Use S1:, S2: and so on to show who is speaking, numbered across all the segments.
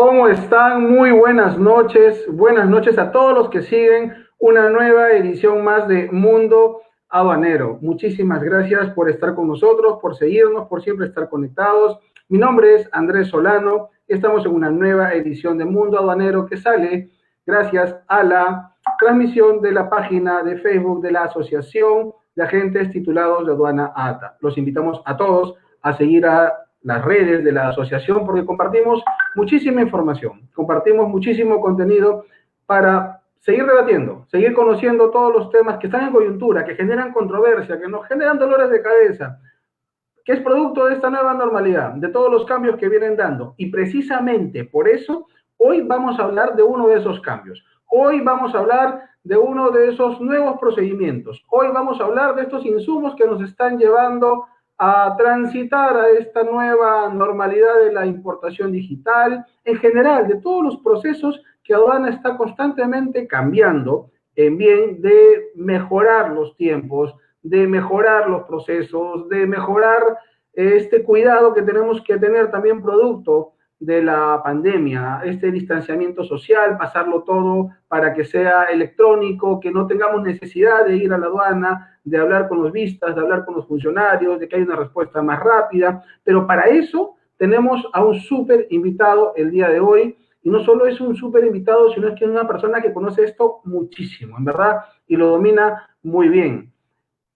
S1: ¿Cómo están? Muy buenas noches. Buenas noches a todos los que siguen una nueva edición más de Mundo Aduanero. Muchísimas gracias por estar con nosotros, por seguirnos, por siempre estar conectados. Mi nombre es Andrés Solano. Estamos en una nueva edición de Mundo Aduanero que sale gracias a la transmisión de la página de Facebook de la Asociación de Agentes Titulados de Aduana ATA. Los invitamos a todos a seguir a las redes de la asociación porque compartimos muchísima información, compartimos muchísimo contenido para seguir debatiendo, seguir conociendo todos los temas que están en coyuntura, que generan controversia, que nos generan dolores de cabeza, que es producto de esta nueva normalidad, de todos los cambios que vienen dando. Y precisamente por eso, hoy vamos a hablar de uno de esos cambios. Hoy vamos a hablar de uno de esos nuevos procedimientos. Hoy vamos a hablar de estos insumos que nos están llevando a transitar a esta nueva normalidad de la importación digital, en general, de todos los procesos que aduana está constantemente cambiando en bien de mejorar los tiempos, de mejorar los procesos, de mejorar este cuidado que tenemos que tener también producto de la pandemia, este distanciamiento social, pasarlo todo para que sea electrónico, que no tengamos necesidad de ir a la aduana, de hablar con los vistas, de hablar con los funcionarios, de que haya una respuesta más rápida, pero para eso tenemos a un súper invitado el día de hoy, y no solo es un súper invitado, sino es que es una persona que conoce esto muchísimo, en verdad, y lo domina muy bien.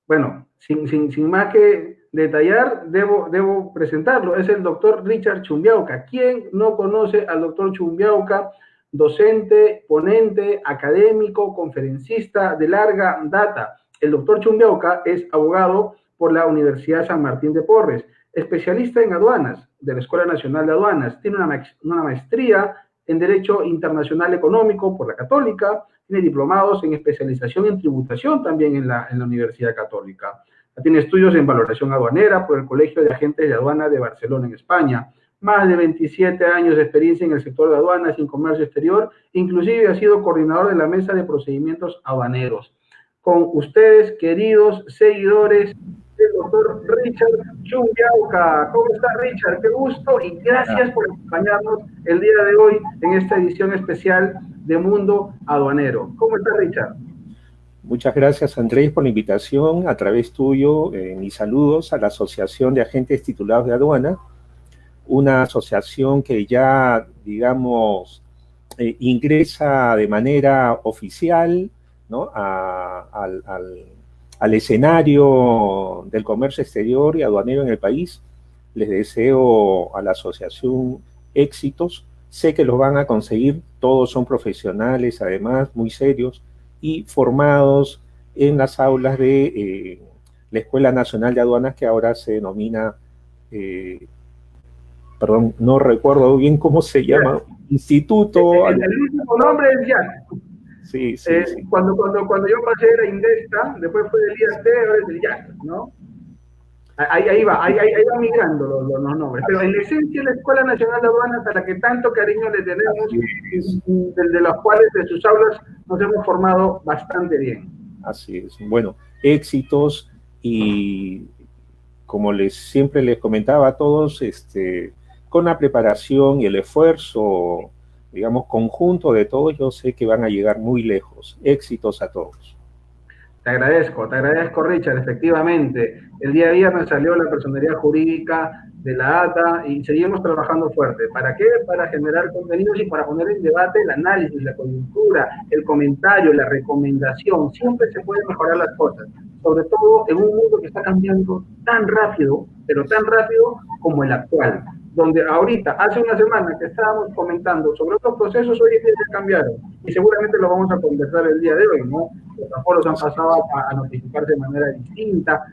S1: Bueno, sin más que detallar, debo presentarlo. Es el doctor Richard Chumbiauca. ¿Quién no conoce al doctor Chumbiauca? Docente, ponente, académico, conferencista de larga data. El doctor Chumbiauca es abogado por la Universidad San Martín de Porres, especialista en aduanas de la Escuela Nacional de Aduanas. Tiene una maestría en Derecho Internacional Económico por la Católica, tiene diplomados en especialización en tributación también en la Universidad Católica. Tiene estudios en valoración aduanera por el Colegio de Agentes de Aduana de Barcelona, en España. Más de 27 años de experiencia en el sector de aduanas y en comercio exterior. Inclusive ha sido coordinador de la Mesa de Procedimientos Aduaneros. Con ustedes, queridos seguidores, el doctor Richard Chumbiauca. ¿Cómo está, Richard? Qué gusto y gracias por acompañarnos el día de hoy en esta edición especial de Mundo Aduanero. ¿Cómo está, Richard?
S2: Muchas gracias, Andrés, por la invitación. A través tuyo, mis saludos a la Asociación de Agentes Titulados de Aduana, una asociación que ya, digamos, ingresa de manera oficial, ¿no?, al escenario del comercio exterior y aduanero en el país. Les deseo a la asociación éxitos. Sé que los van a conseguir. Todos son profesionales, además, muy serios y formados en las aulas de la Escuela Nacional de Aduanas, que ahora se denomina, perdón, no recuerdo bien cómo se llama, Instituto...
S1: El último nombre es YAC.
S2: Sí.
S1: Cuando yo pasé era Indesta, después fue del IAC, ahora es del YAC, ¿no? Ahí va migrando los nombres, pero en la esencia la Escuela Nacional de Aduanas, a la que tanto cariño le tenemos, de las cuales de sus aulas nos hemos formado bastante bien.
S2: Así es. Bueno, éxitos, y como siempre les comentaba a todos, con la preparación y el esfuerzo, digamos, conjunto de todos, yo sé que van a llegar muy lejos. Éxitos a todos.
S1: Te agradezco, Richard. Efectivamente, el día viernes salió la personería jurídica de la ATA y seguimos trabajando fuerte. ¿Para qué? Para generar contenidos y para poner en debate el análisis, la coyuntura, el comentario, la recomendación. Siempre se pueden mejorar las cosas, sobre todo en un mundo que está cambiando tan rápido, pero tan rápido como el actual, donde ahorita, hace una semana que estábamos comentando sobre otros procesos, hoy en día ya cambiaron, y seguramente lo vamos a conversar el día de hoy, ¿no? Los aforos han pasado a notificarse de manera distinta,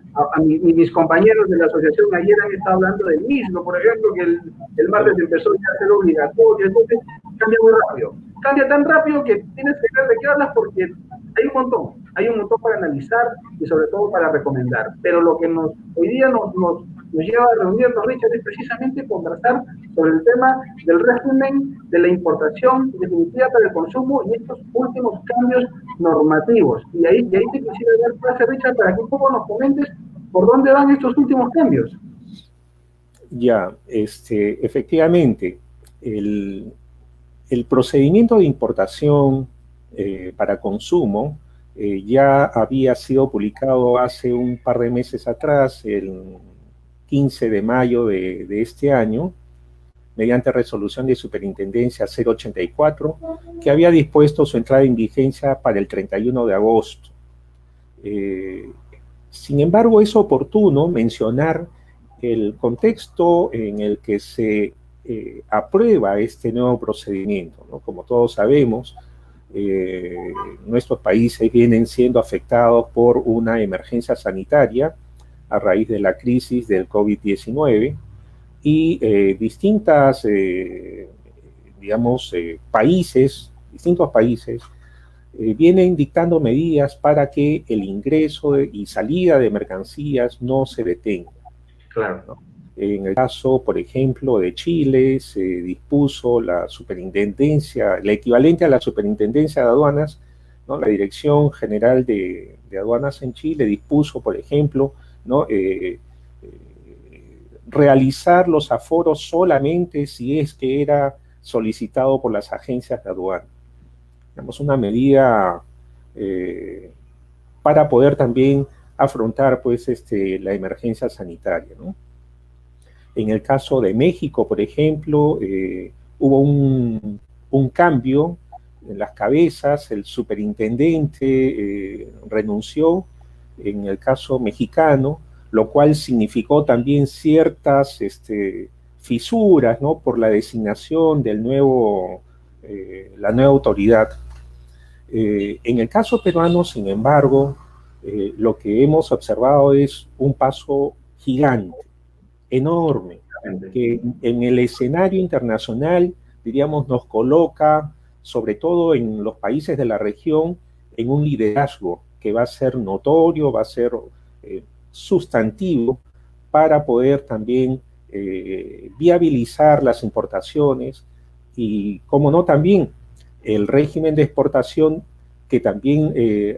S1: mis compañeros de la asociación ayer han estado hablando del mismo, por ejemplo, que el martes empezó ya a ser obligatorio, entonces cambia muy rápido, cambia tan rápido que tienes que ver de qué hablas porque hay un montón para analizar y sobre todo para recomendar, pero lo que hoy día nos lleva a reunirnos, Richard, es precisamente conversar sobre el tema del régimen de la importación definitiva para el consumo y estos últimos cambios normativos. Y ahí te quisiera dar clase, Richard, para que un poco nos comentes por dónde van estos últimos cambios.
S2: Ya, efectivamente, el procedimiento de importación para consumo ya había sido publicado hace un par de meses atrás, el 15 de mayo de este año, mediante resolución de superintendencia 084, que había dispuesto su entrada en vigencia para el 31 de agosto. Sin embargo, es oportuno mencionar el contexto en el que se aprueba este nuevo procedimiento, ¿no? Como todos sabemos, nuestros países vienen siendo afectados por una emergencia sanitaria a raíz de la crisis del COVID-19 y distintos países vienen dictando medidas para que el ingreso y salida de mercancías no se detenga.
S1: Claro.
S2: ¿No? En el caso, por ejemplo, de Chile, se dispuso la superintendencia, el equivalente a la superintendencia de aduanas, ¿no? La Dirección General de Aduanas en Chile dispuso, por ejemplo, ¿no? Realizar los aforos solamente si es que era solicitado por las agencias de aduana. Tenemos una medida para poder también afrontar pues, la emergencia sanitaria, ¿no? En el caso de México, por ejemplo, hubo un cambio en las cabezas, el superintendente renunció en el caso mexicano, lo cual significó también ciertas fisuras, ¿no? Por la designación del la nueva autoridad. En el caso peruano, sin embargo, lo que hemos observado es un paso gigante, enorme, que en el escenario internacional, diríamos, nos coloca, sobre todo en los países de la región, en un liderazgo que va a ser notorio, va a ser sustantivo para poder también viabilizar las importaciones y, como no, también el régimen de exportación que también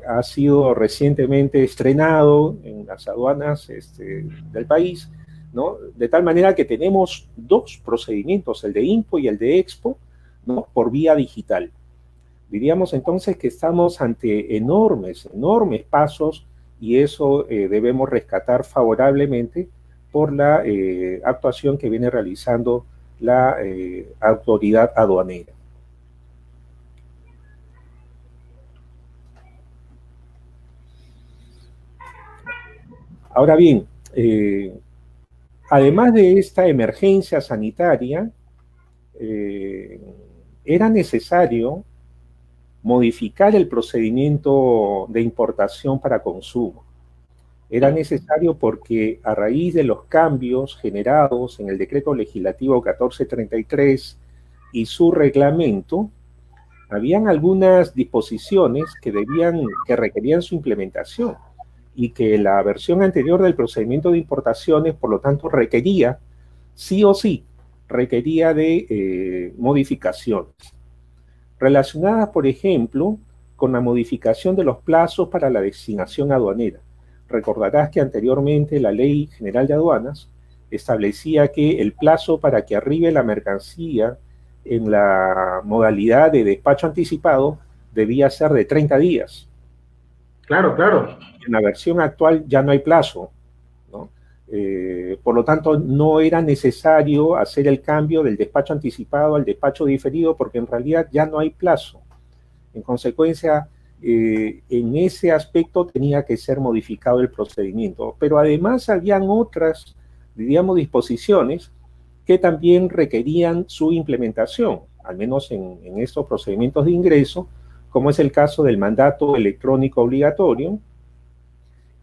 S2: ha sido recientemente estrenado en las aduanas del país, ¿no? De tal manera que tenemos dos procedimientos, el de INPO y el de EXPO, ¿no? Por vía digital. Diríamos entonces que estamos ante enormes pasos y eso debemos rescatar favorablemente por la actuación que viene realizando la autoridad aduanera. Ahora bien, además de esta emergencia sanitaria, era necesario modificar el procedimiento de importación para consumo. Era necesario porque a raíz de los cambios generados en el Decreto Legislativo 1433 y su reglamento, habían algunas disposiciones que requerían su implementación y que la versión anterior del procedimiento de importaciones, por lo tanto, requería, sí o sí, requería de modificaciones. Relacionadas, por ejemplo, con la modificación de los plazos para la designación aduanera. Recordarás que anteriormente la Ley General de Aduanas establecía que el plazo para que arribe la mercancía en la modalidad de despacho anticipado debía ser de 30 días.
S1: Claro, claro.
S2: En la versión actual ya no hay plazo, ¿no? Por lo tanto, no era necesario hacer el cambio del despacho anticipado al despacho diferido porque en realidad ya no hay plazo. En consecuencia, en ese aspecto tenía que ser modificado el procedimiento. Pero además habían otras, diríamos, disposiciones que también requerían su implementación, al menos en estos procedimientos de ingreso, como es el caso del mandato electrónico obligatorio,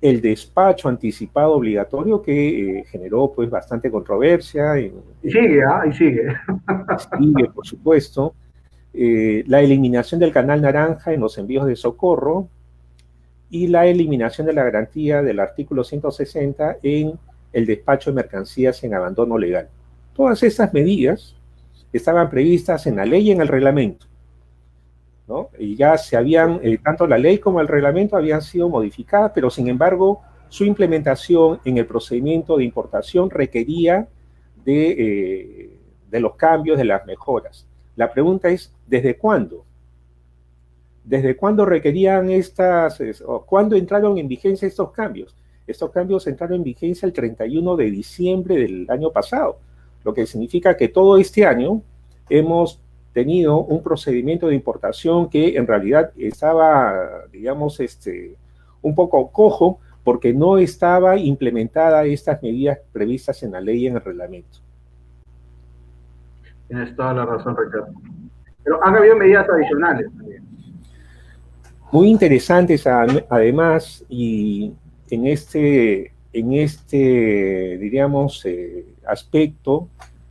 S2: el despacho anticipado obligatorio que generó pues bastante controversia.
S1: Y sigue, y sigue.
S2: Sigue, por supuesto. La eliminación del canal naranja en los envíos de socorro y la eliminación de la garantía del artículo 160 en el despacho de mercancías en abandono legal. Todas estas medidas estaban previstas en la ley y en el reglamento, ¿no? Y ya se habían, tanto la ley como el reglamento habían sido modificadas, pero sin embargo su implementación en el procedimiento de importación requería de los cambios, de las mejoras. La pregunta es, ¿desde cuándo? ¿Desde cuándo requerían cuándo entraron en vigencia estos cambios? Estos cambios entraron en vigencia el 31 de diciembre del año pasado, lo que significa que todo este año hemos tenido un procedimiento de importación que en realidad estaba, digamos, un poco cojo porque no estaba implementada estas medidas previstas en la ley y en el reglamento.
S1: Tienes toda la razón, Ricardo. Pero han habido medidas adicionales también.
S2: Muy interesantes además, y diríamos, aspecto,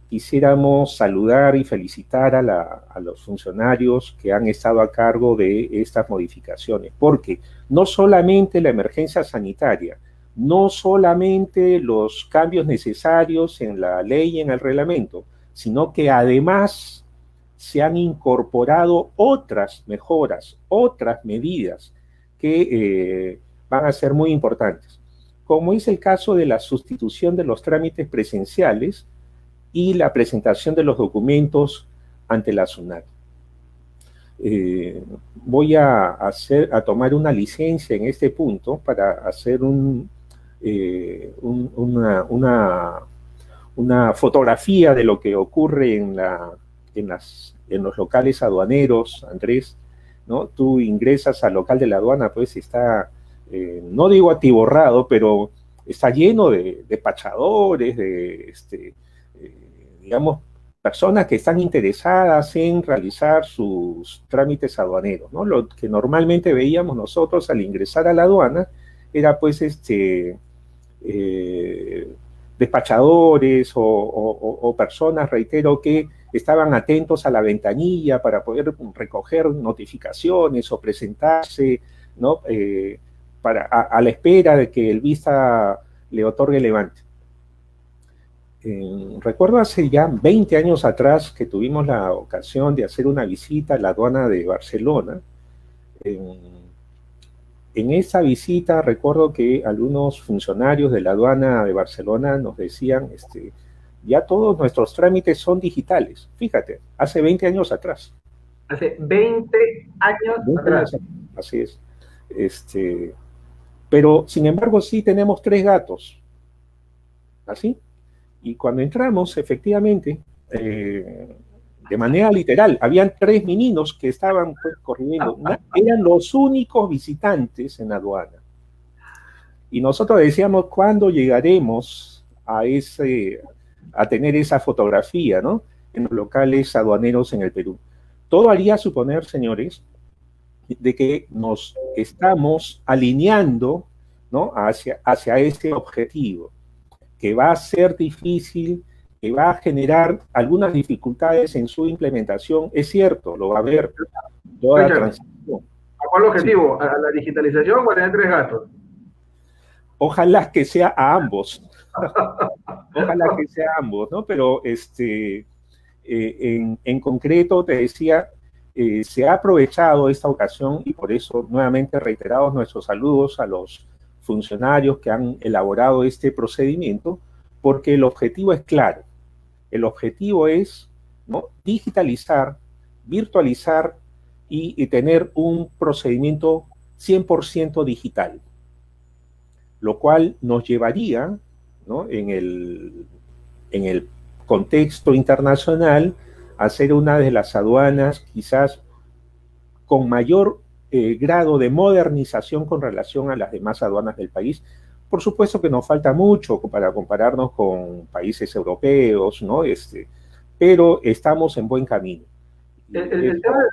S2: quisiéramos saludar y felicitar a los funcionarios que han estado a cargo de estas modificaciones, porque no solamente la emergencia sanitaria, no solamente los cambios necesarios en la ley y en el reglamento, sino que además se han incorporado otras mejoras, otras medidas que van a ser muy importantes, como es el caso de la sustitución de los trámites presenciales y la presentación de los documentos ante la SUNAT. Voy a tomar una licencia en este punto para hacer una fotografía de lo que ocurre en los locales aduaneros, Andrés, ¿no? Tú ingresas al local de la aduana, pues está, no digo atiborrado, pero está lleno de despachadores, digamos, personas que están interesadas en realizar sus trámites aduaneros, ¿no? Lo que normalmente veíamos nosotros al ingresar a la aduana era, pues, despachadores o personas, reitero, que estaban atentos a la ventanilla para poder recoger notificaciones o presentarse, ¿no? A la espera de que el vista le otorgue levante. Recuerdo hace ya 20 años atrás que tuvimos la ocasión de hacer una visita a la aduana de Barcelona. En esa visita recuerdo que algunos funcionarios de la aduana de Barcelona nos decían, ya todos nuestros trámites son digitales. Fíjate, hace 20 años atrás.
S1: Hace 20 años atrás.
S2: Así es. Pero, sin embargo, sí tenemos 3 gatos. ¿Así? Y cuando entramos, efectivamente, de manera literal, habían 3 meninos que estaban, pues, corriendo. Eran los únicos visitantes en la aduana. Y nosotros decíamos, ¿cuándo llegaremos a tener esa fotografía, ¿no? En los locales aduaneros en el Perú? Todo haría suponer, señores, de que nos estamos alineando, ¿no? hacia ese objetivo, que va a ser difícil, que va a generar algunas dificultades en su implementación. Es cierto, lo va a haber toda la transición.
S1: ¿A cuál objetivo? Sí. ¿A la digitalización o a tener 3 gatos?
S2: Ojalá que sea a ambos. Ojalá que sea a ambos, ¿no? Pero en concreto, te decía, se ha aprovechado esta ocasión y por eso nuevamente reiterados nuestros saludos a los funcionarios que han elaborado este procedimiento, porque el objetivo es claro. El objetivo es, ¿no?, digitalizar, virtualizar y tener un procedimiento 100% digital, lo cual nos llevaría, ¿no?, en el contexto internacional a ser una de las aduanas quizás con mayor grado de modernización con relación a las demás aduanas del país. Por supuesto que nos falta mucho para compararnos con países europeos, ¿no? Pero estamos en buen camino.
S1: El tema,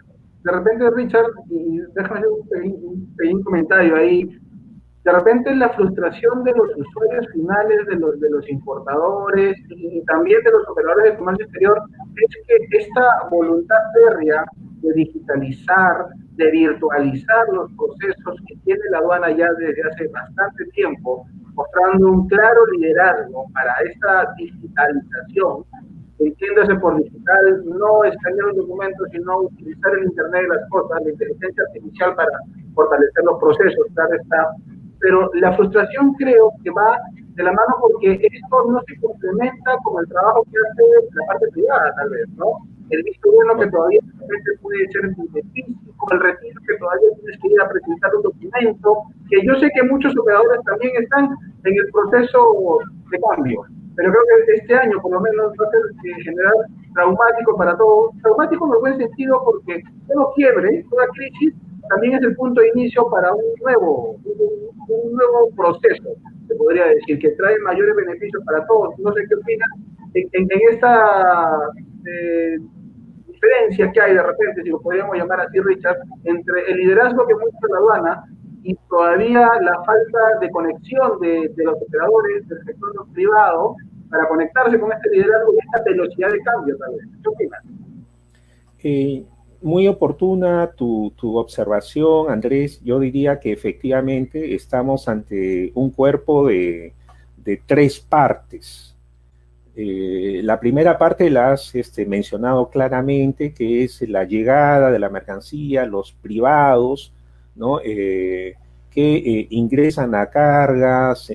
S1: de repente, Richard, y déjame hacer un pequeño comentario ahí, de repente la frustración de los usuarios finales, de los importadores y también de los operadores de comercio exterior es que esta voluntad férrea de digitalizar, de virtualizar los procesos que tiene la aduana ya desde hace bastante tiempo, mostrando un claro liderazgo para esta digitalización. Entiéndase por digital, no escanear un documento, sino utilizar el Internet de las cosas, la inteligencia artificial para fortalecer los procesos, claro está. Pero la frustración creo que va de la mano porque esto no se complementa con el trabajo que hace la parte privada, tal vez, ¿no? el visto bueno que todavía puede ser físico, el retiro que todavía tienes que ir a presentar un documento, que yo sé que muchos operadores también están en el proceso de cambio, pero creo que este año por lo menos va a ser en general traumático para todos, traumático en el buen sentido porque todo quiebre, toda crisis, también es el punto de inicio para un nuevo proceso, se podría decir, que trae mayores beneficios para todos. No sé qué opinas en esta diferencia que hay de repente, si lo podríamos llamar así, Richard, entre el liderazgo que muestra la aduana y todavía la falta de conexión de los operadores del sector privado para conectarse con este liderazgo y esta velocidad de cambio, tal vez. ¿Qué opinas?
S2: Muy oportuna tu observación, Andrés. Yo diría que efectivamente estamos ante un cuerpo de tres partes. La primera parte la has mencionado claramente, que es la llegada de la mercancía, los privados, ¿no? Que ingresan a cargas,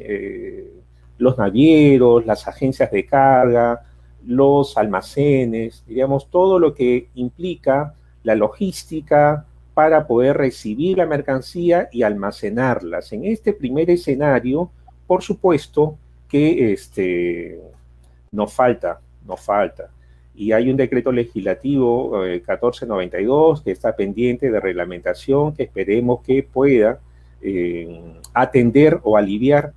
S2: los navieros, las agencias de carga, los almacenes, digamos, todo lo que implica la logística para poder recibir la mercancía y almacenarlas. En este primer escenario, por supuesto que nos falta. Y hay un decreto legislativo 1492 que está pendiente de reglamentación, que esperemos que pueda atender o aliviar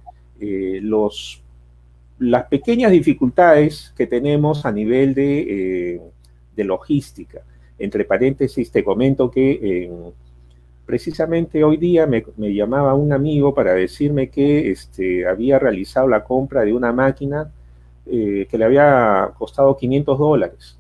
S2: las pequeñas dificultades que tenemos a nivel de logística. Entre paréntesis, te comento que precisamente hoy día me llamaba un amigo para decirme que había realizado la compra de una máquina que le había costado $500,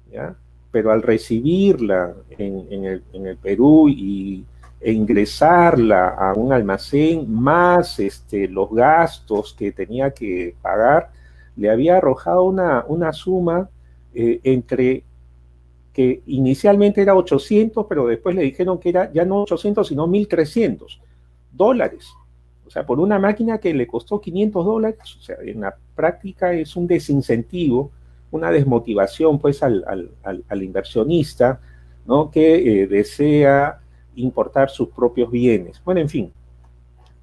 S2: ¿ya? Pero al recibirla en el Perú e ingresarla a un almacén, más los gastos que tenía que pagar, le había arrojado una suma entre que inicialmente era 800, pero después le dijeron que era ya no 800, sino $1,300. O sea, por una máquina que le costó $500, o sea, en la práctica es un desincentivo, una desmotivación pues al inversionista, ¿no? Que desea importar sus propios bienes. Bueno, en fin,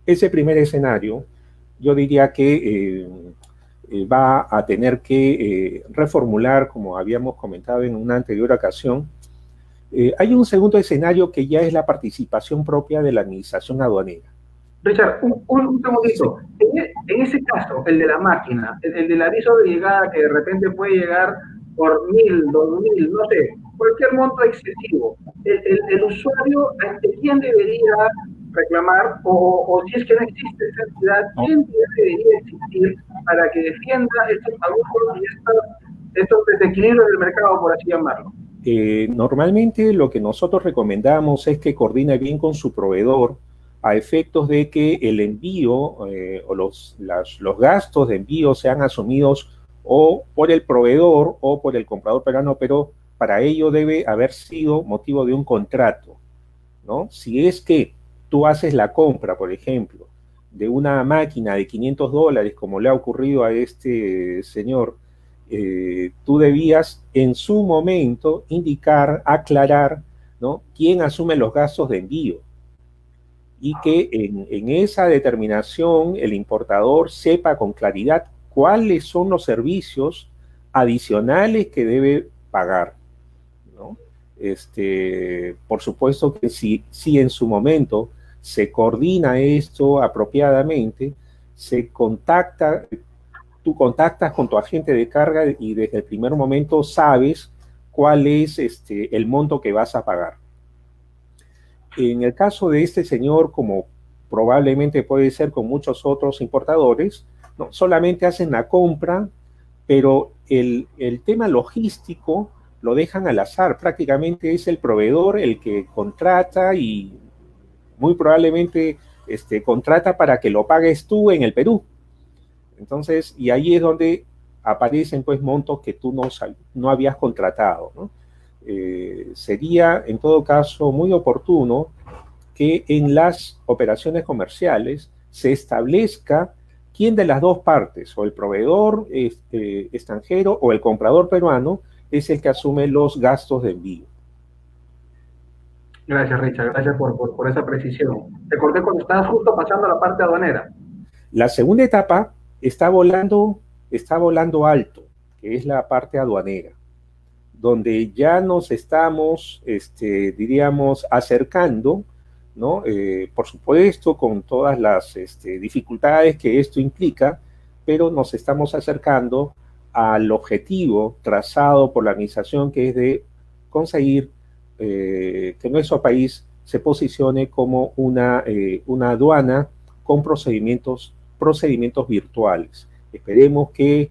S2: ese primer escenario yo diría que va a tener que reformular, como habíamos comentado en una anterior ocasión. Hay un segundo escenario que ya es la participación propia de la administración aduanera.
S1: Richard, un segundito. Sí. En ese caso, el de la máquina, el del aviso de llegada que de repente puede llegar por 1,000, 2,000, no sé, cualquier monto excesivo, el usuario, ¿ante quién debería reclamar? O si es que no existe esa entidad, ¿quién debería existir para que defienda estos abusos y estos desequilibrios del mercado, por así llamarlo?
S2: Normalmente lo que nosotros recomendamos es que coordine bien con su proveedor a efectos de que el envío o los gastos de envío sean asumidos o por el proveedor o por el comprador peruano, pero para ello debe haber sido motivo de un contrato, ¿no? Si es que tú haces la compra, por ejemplo, de una máquina de $500, como le ha ocurrido a este señor, tú debías en su momento indicar, aclarar, ¿no?, quién asume los gastos de envío, y que en esa determinación el importador sepa con claridad cuáles son los servicios adicionales que debe pagar, ¿no? Por supuesto que si en su momento se coordina esto apropiadamente, tú contactas con tu agente de carga y desde el primer momento sabes cuál es el monto que vas a pagar. En el caso de este señor, como probablemente puede ser con muchos otros importadores, no solamente hacen la compra, pero el tema logístico lo dejan al azar. Prácticamente es el proveedor el que contrata y muy probablemente contrata para que lo pagues tú en el Perú. Entonces, y ahí es donde aparecen pues montos que tú no habías contratado, ¿no? Sería en todo caso muy oportuno que en las operaciones comerciales se establezca quién de las dos partes, o el proveedor extranjero o el comprador peruano, es el que asume los gastos de envío.
S1: Gracias, Richard. Gracias por esa precisión. Te corté cuando estabas justo pasando a la parte aduanera.
S2: La segunda etapa está volando alto, que es la parte aduanera, donde ya nos estamos, diríamos, acercando, ¿no? Por supuesto, con todas las dificultades que esto implica, pero nos estamos acercando al objetivo trazado por la administración, que es de conseguir que nuestro país se posicione como una aduana con procedimientos virtuales. Esperemos que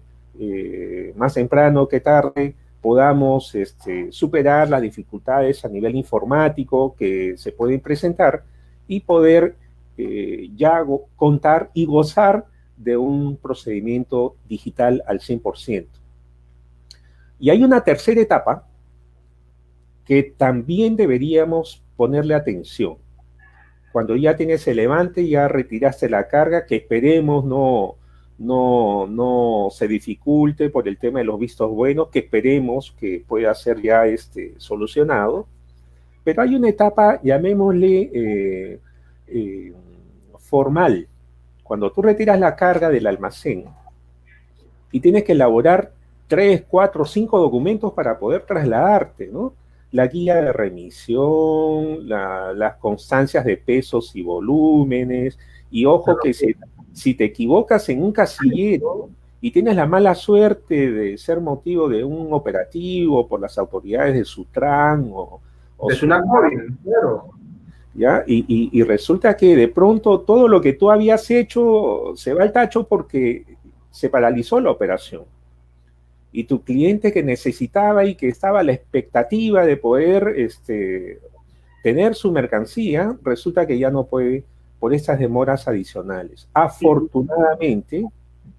S2: más temprano que tarde podamos superar las dificultades a nivel informático que se pueden presentar y poder ya contar y gozar de un procedimiento digital al 100%. Y hay una tercera etapa que también deberíamos ponerle atención. Cuando ya tienes el levante, ya retiraste la carga, que esperemos no se dificulte por el tema de los vistos buenos, que esperemos que pueda ser ya solucionado. Pero hay una etapa, llamémosle formal. Cuando tú retiras la carga del almacén y tienes que elaborar 3, 4, 5 documentos para poder trasladarte, ¿no? La guía de remisión, las constancias de pesos y volúmenes, y ojo que si te equivocas en un casillero y tienes la mala suerte de ser motivo de un operativo por las autoridades de Sutran o
S1: de Sunac Móvil, claro.
S2: ¿Ya? Y resulta que de pronto todo lo que tú habías hecho se va al tacho porque se paralizó la operación. Y tu cliente que necesitaba y que estaba a la expectativa de poder tener su mercancía, resulta que ya no puede por estas demoras adicionales. Afortunadamente...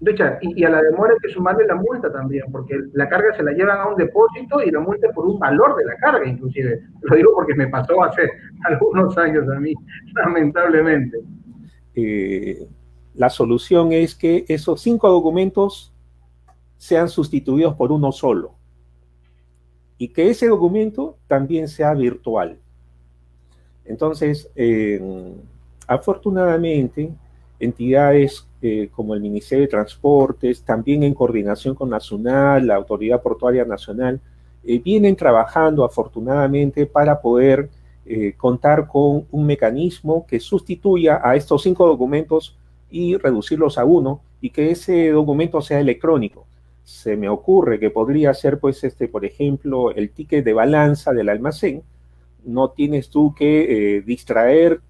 S1: Richard, y a la demora hay que sumarle la multa también, porque la carga se la llevan a un depósito y la multa por un valor de la carga, inclusive. Lo digo porque me pasó hace algunos años a mí, lamentablemente.
S2: La solución es que esos 5 documentos sean sustituidos por uno solo y que ese documento también sea virtual. Entonces, afortunadamente, entidades como el Ministerio de Transportes, también en coordinación con la SUNAT, la Autoridad Portuaria Nacional, vienen trabajando afortunadamente para poder contar con un mecanismo que sustituya a estos 5 documentos y reducirlos a uno, y que ese documento sea electrónico. Se me ocurre que podría ser, pues, por ejemplo, el ticket de balanza del almacén. No tienes tú que distraer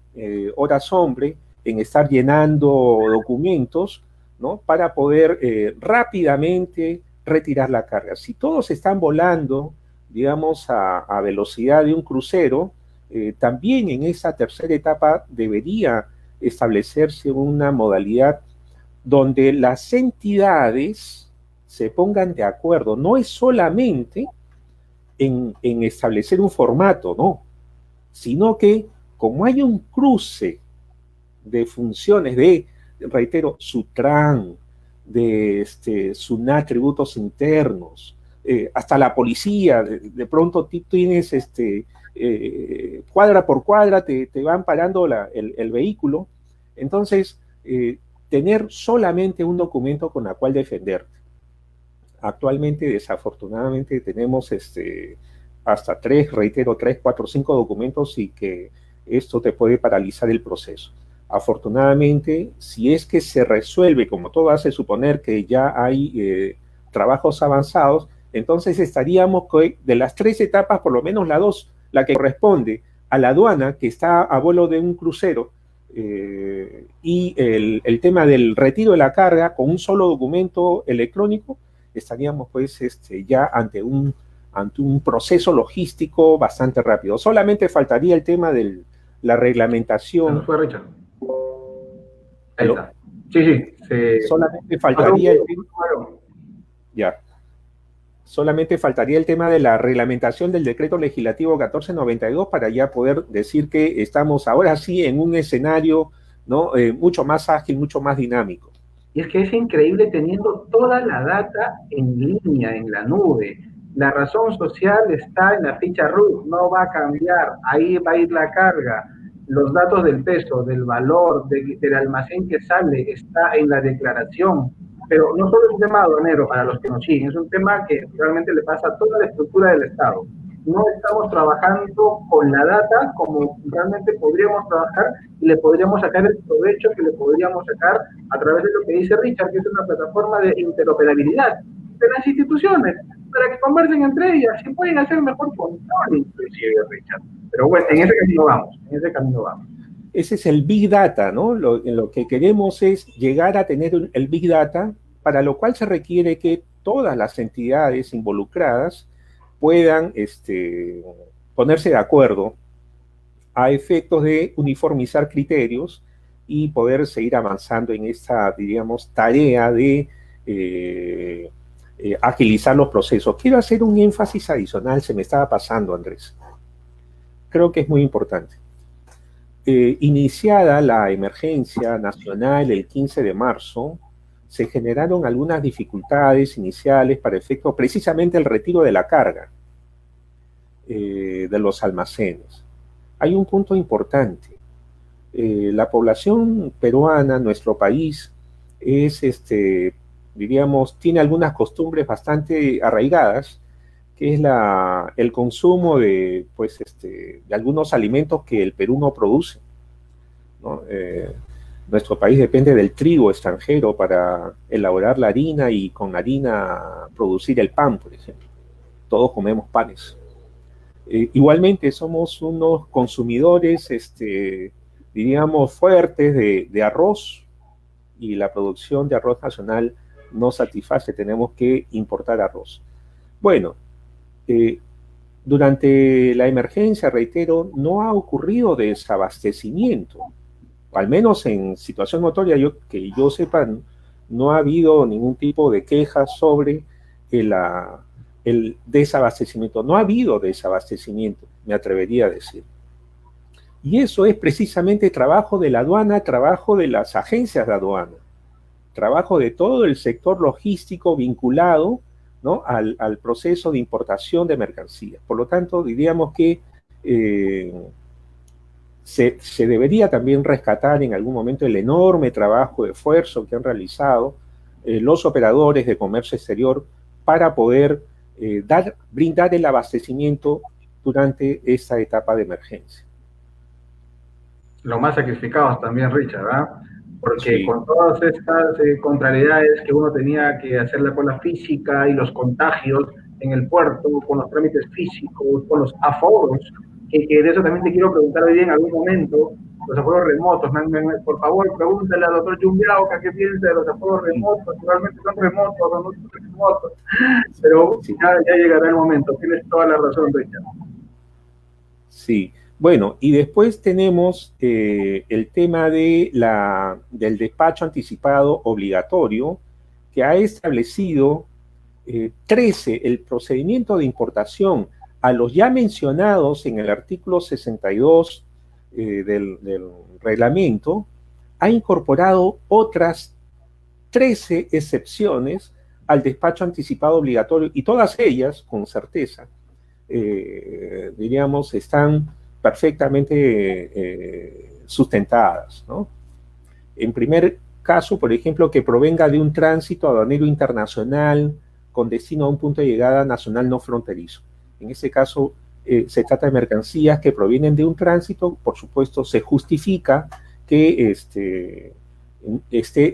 S2: horas hombre en estar llenando documentos, ¿no? Para poder rápidamente retirar la carga. Si todos están volando, digamos, a velocidad de un crucero, también en esa tercera etapa debería establecerse una modalidad donde las entidades se pongan de acuerdo. No es solamente en establecer un formato, no, sino que como hay un cruce de funciones de, reitero, Sutran, de SUNAT, tributos internos, hasta la policía, de pronto tienes cuadra por cuadra, te van parando el vehículo. Entonces, tener solamente un documento con el cual defenderte. Actualmente, desafortunadamente, tenemos hasta 3, 4, 5 documentos, y que esto te puede paralizar el proceso. Afortunadamente, si es que se resuelve, como todo hace suponer que ya hay trabajos avanzados, entonces estaríamos de las 3 etapas, por lo menos la que corresponde a la aduana, que está a vuelo de un crucero, y el tema del retiro de la carga con un solo documento electrónico, estaríamos pues ya ante un proceso logístico bastante rápido. Solamente faltaría el tema de la reglamentación.
S1: No fue Richard. Ahí está. Sí.
S2: Solamente faltaría el tema. Ya. Solamente faltaría el tema de la reglamentación del decreto legislativo 1492 para ya poder decir que estamos ahora sí en un escenario, ¿no? Mucho más ágil, mucho más dinámico.
S1: Y es que es increíble teniendo toda la data en línea, en la nube. La razón social está en la ficha RUT, no va a cambiar, ahí va a ir la carga. Los datos del peso, del valor, del almacén que sale, está en la declaración. Pero no solo es un tema aduanero para los que nos siguen, es un tema que realmente le pasa a toda la estructura del Estado. No estamos trabajando con la data como realmente podríamos trabajar y le podríamos sacar el provecho que le podríamos sacar a través de lo que dice Richard, que es una plataforma de interoperabilidad de las instituciones, para que conversen entre ellas y pueden hacer mejor control, inclusive, Richard. Pero bueno, en ese camino vamos, en ese camino vamos.
S2: Ese es el Big Data, ¿no? Lo que queremos es llegar a tener el Big Data, para lo cual se requiere que todas las entidades involucradas puedan ponerse de acuerdo a efectos de uniformizar criterios y poder seguir avanzando en esta, diríamos, tarea de agilizar los procesos. Quiero hacer un énfasis adicional, se me estaba pasando, Andrés. Creo que es muy importante. Iniciada la emergencia nacional el 15 de marzo, se generaron algunas dificultades iniciales para efecto precisamente el retiro de la carga de los almacenes. Hay un punto importante. La población peruana, nuestro país, es, diríamos, tiene algunas costumbres bastante arraigadas, que es el consumo de, pues, de algunos alimentos que el Perú no produce, ¿no? Nuestro país depende del trigo extranjero para elaborar la harina y con harina producir el pan, por ejemplo. Todos comemos panes. Igualmente somos unos consumidores, diríamos, fuertes de arroz, y la producción de arroz nacional no satisface, tenemos que importar arroz. Bueno, durante la emergencia, reitero, no ha ocurrido desabastecimiento, al menos en situación notoria, que yo sepa, no ha habido ningún tipo de quejas sobre el desabastecimiento. No ha habido desabastecimiento, me atrevería a decir. Y eso es precisamente trabajo de la aduana, trabajo de las agencias de aduana, trabajo de todo el sector logístico vinculado, ¿no?, al proceso de importación de mercancías. Por lo tanto, diríamos que se debería también rescatar en algún momento el enorme trabajo, esfuerzo que han realizado los operadores de comercio exterior para poder brindar el abastecimiento durante esta etapa de emergencia.
S1: Lo más sacrificados también, Richard, ¿verdad? Porque
S2: Sí,
S1: con todas estas contrariedades que uno tenía que hacer la cola física y los contagios en el puerto, con los trámites físicos, con los aforos, que de eso también te quiero preguntar hoy en algún momento, los aforos remotos. Por favor, pregúntale al doctor Yumbiauca qué piensa de los aforos remotos, si realmente son remotos o no son remotos. Pero
S2: sí.
S1: ya llegará el momento, tienes toda la razón, Richard.
S2: Sí, bueno, y después tenemos el tema del despacho anticipado obligatorio, que ha establecido 13, el procedimiento de importación a los ya mencionados en el artículo 62 del reglamento, ha incorporado otras 13 excepciones al despacho anticipado obligatorio, y todas ellas, con certeza, diríamos, están perfectamente sustentadas, ¿no? En primer caso, por ejemplo, que provenga de un tránsito aduanero internacional con destino a un punto de llegada nacional no fronterizo. En este caso, se trata de mercancías que provienen de un tránsito. Por supuesto, se justifica que esté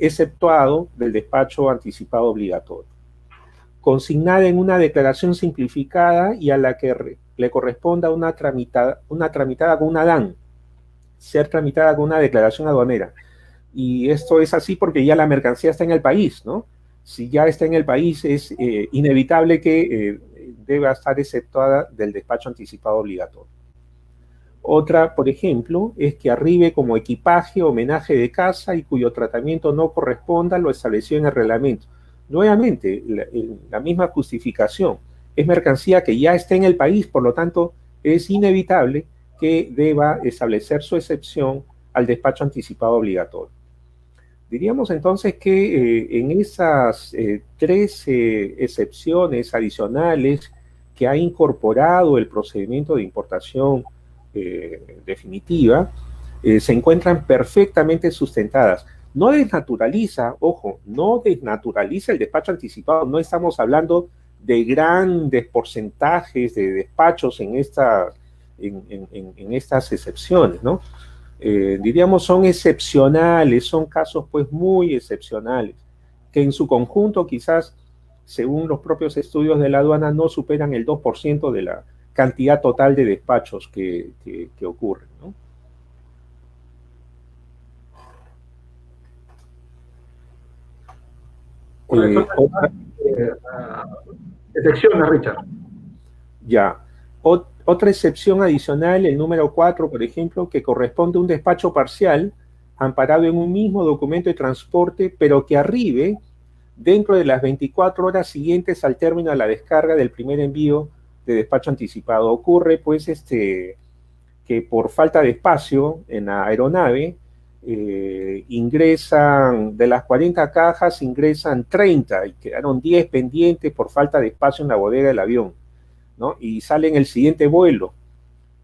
S2: exceptuado del despacho anticipado obligatorio. Consignada en una declaración simplificada y a la que le corresponda una tramitada con una DAN, ser tramitada con una declaración aduanera. Y esto es así porque ya la mercancía está en el país, ¿no? Si ya está en el país, es inevitable que deba estar exceptuada del despacho anticipado obligatorio. Otra, por ejemplo, es que arribe como equipaje o homenaje de casa y cuyo tratamiento no corresponda a lo establecido en el reglamento. Nuevamente, la misma justificación. Es mercancía que ya está en el país, por lo tanto, es inevitable que deba establecer su excepción al despacho anticipado obligatorio. Diríamos entonces que en esas 13 excepciones adicionales que ha incorporado el procedimiento de importación definitiva, se encuentran perfectamente sustentadas. No desnaturaliza, ojo, no desnaturaliza el despacho anticipado. No estamos hablando de grandes porcentajes de despachos en estas excepciones, ¿no? Diríamos, son excepcionales, son casos pues muy excepcionales, que en su conjunto quizás, según los propios estudios de la aduana, no superan el 2% de la cantidad total de despachos que ocurren, ¿no?
S1: Excepciones, Richard.
S2: Ya. Otra excepción adicional, el número 4, por ejemplo, que corresponde a un despacho parcial amparado en un mismo documento de transporte, pero que arribe dentro de las 24 horas siguientes al término de la descarga del primer envío de despacho anticipado. Ocurre, pues, que por falta de espacio en la aeronave, ingresan, de las 40 cajas, ingresan 30 y quedaron 10 pendientes por falta de espacio en la bodega del avión, ¿no? Y sale en el siguiente vuelo.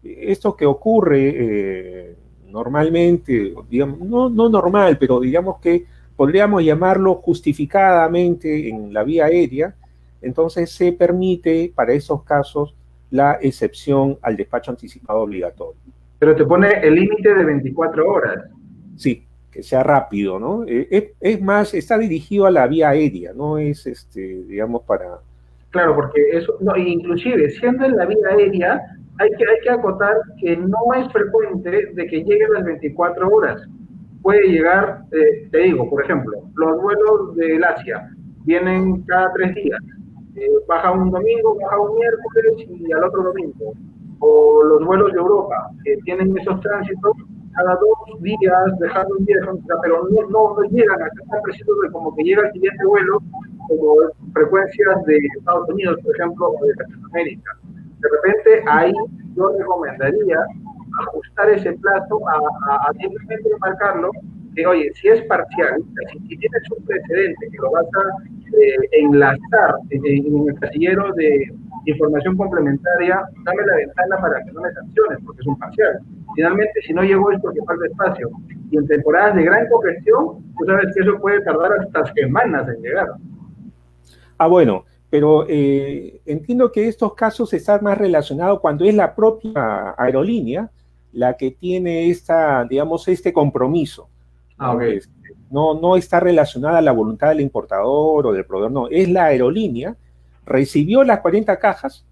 S2: Esto que ocurre normalmente, digamos, no normal, pero digamos que podríamos llamarlo justificadamente en la vía aérea, entonces se permite para esos casos la excepción al despacho anticipado obligatorio.
S1: Pero te pone el límite de 24 horas.
S2: Sí, que sea rápido, ¿no? Es más, está dirigido a la vía aérea, no es, digamos, para...
S1: Claro, porque eso, no, inclusive, siendo en la vía aérea, hay que acotar que no es frecuente de que llegue a las 24 horas. Puede llegar, te digo, por ejemplo, los vuelos del Asia vienen cada 3 días. Baja un domingo, baja un miércoles y al otro domingo. O los vuelos de Europa, que tienen esos tránsitos cada 2 días, dejando un día, pero no llegan a estar precisos de como que llega el siguiente vuelo, como frecuencias de Estados Unidos, por ejemplo, o de Latinoamérica. De repente, ahí yo recomendaría ajustar ese plazo a simplemente marcarlo, que oye, si es parcial, si tienes un precedente que lo vas a enlazar en el casillero de información complementaria, dame la ventana para que no me sanciones, porque es un parcial. Finalmente, si no llegó es porque falta espacio. Y en temporadas de gran congestión, tú sabes que eso puede tardar hasta semanas en llegar.
S2: Ah, bueno, pero entiendo que estos casos están más relacionados cuando es la propia aerolínea la que tiene digamos, este compromiso.
S1: Ah, okay.
S2: No está relacionada a la voluntad del importador o del proveedor, no, es la aerolínea, recibió las 40 cajas,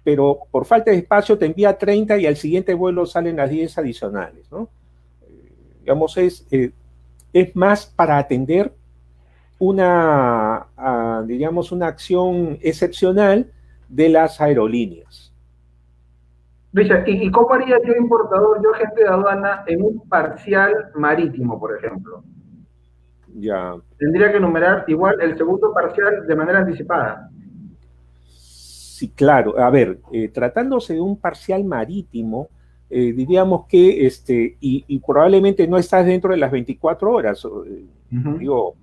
S2: pero por falta de espacio te envía 30 y al siguiente vuelo salen las 10 adicionales, ¿no? Digamos, es más para atender digamos, una acción excepcional de las aerolíneas.
S1: Richard, ¿y cómo haría yo importador, yo agente de aduana, en un parcial marítimo, por ejemplo?
S2: Ya.
S1: Tendría que numerar igual el segundo parcial de manera anticipada.
S2: Sí, claro. A ver, tratándose de un parcial marítimo, diríamos que, y probablemente no estás dentro de las 24 horas, digo,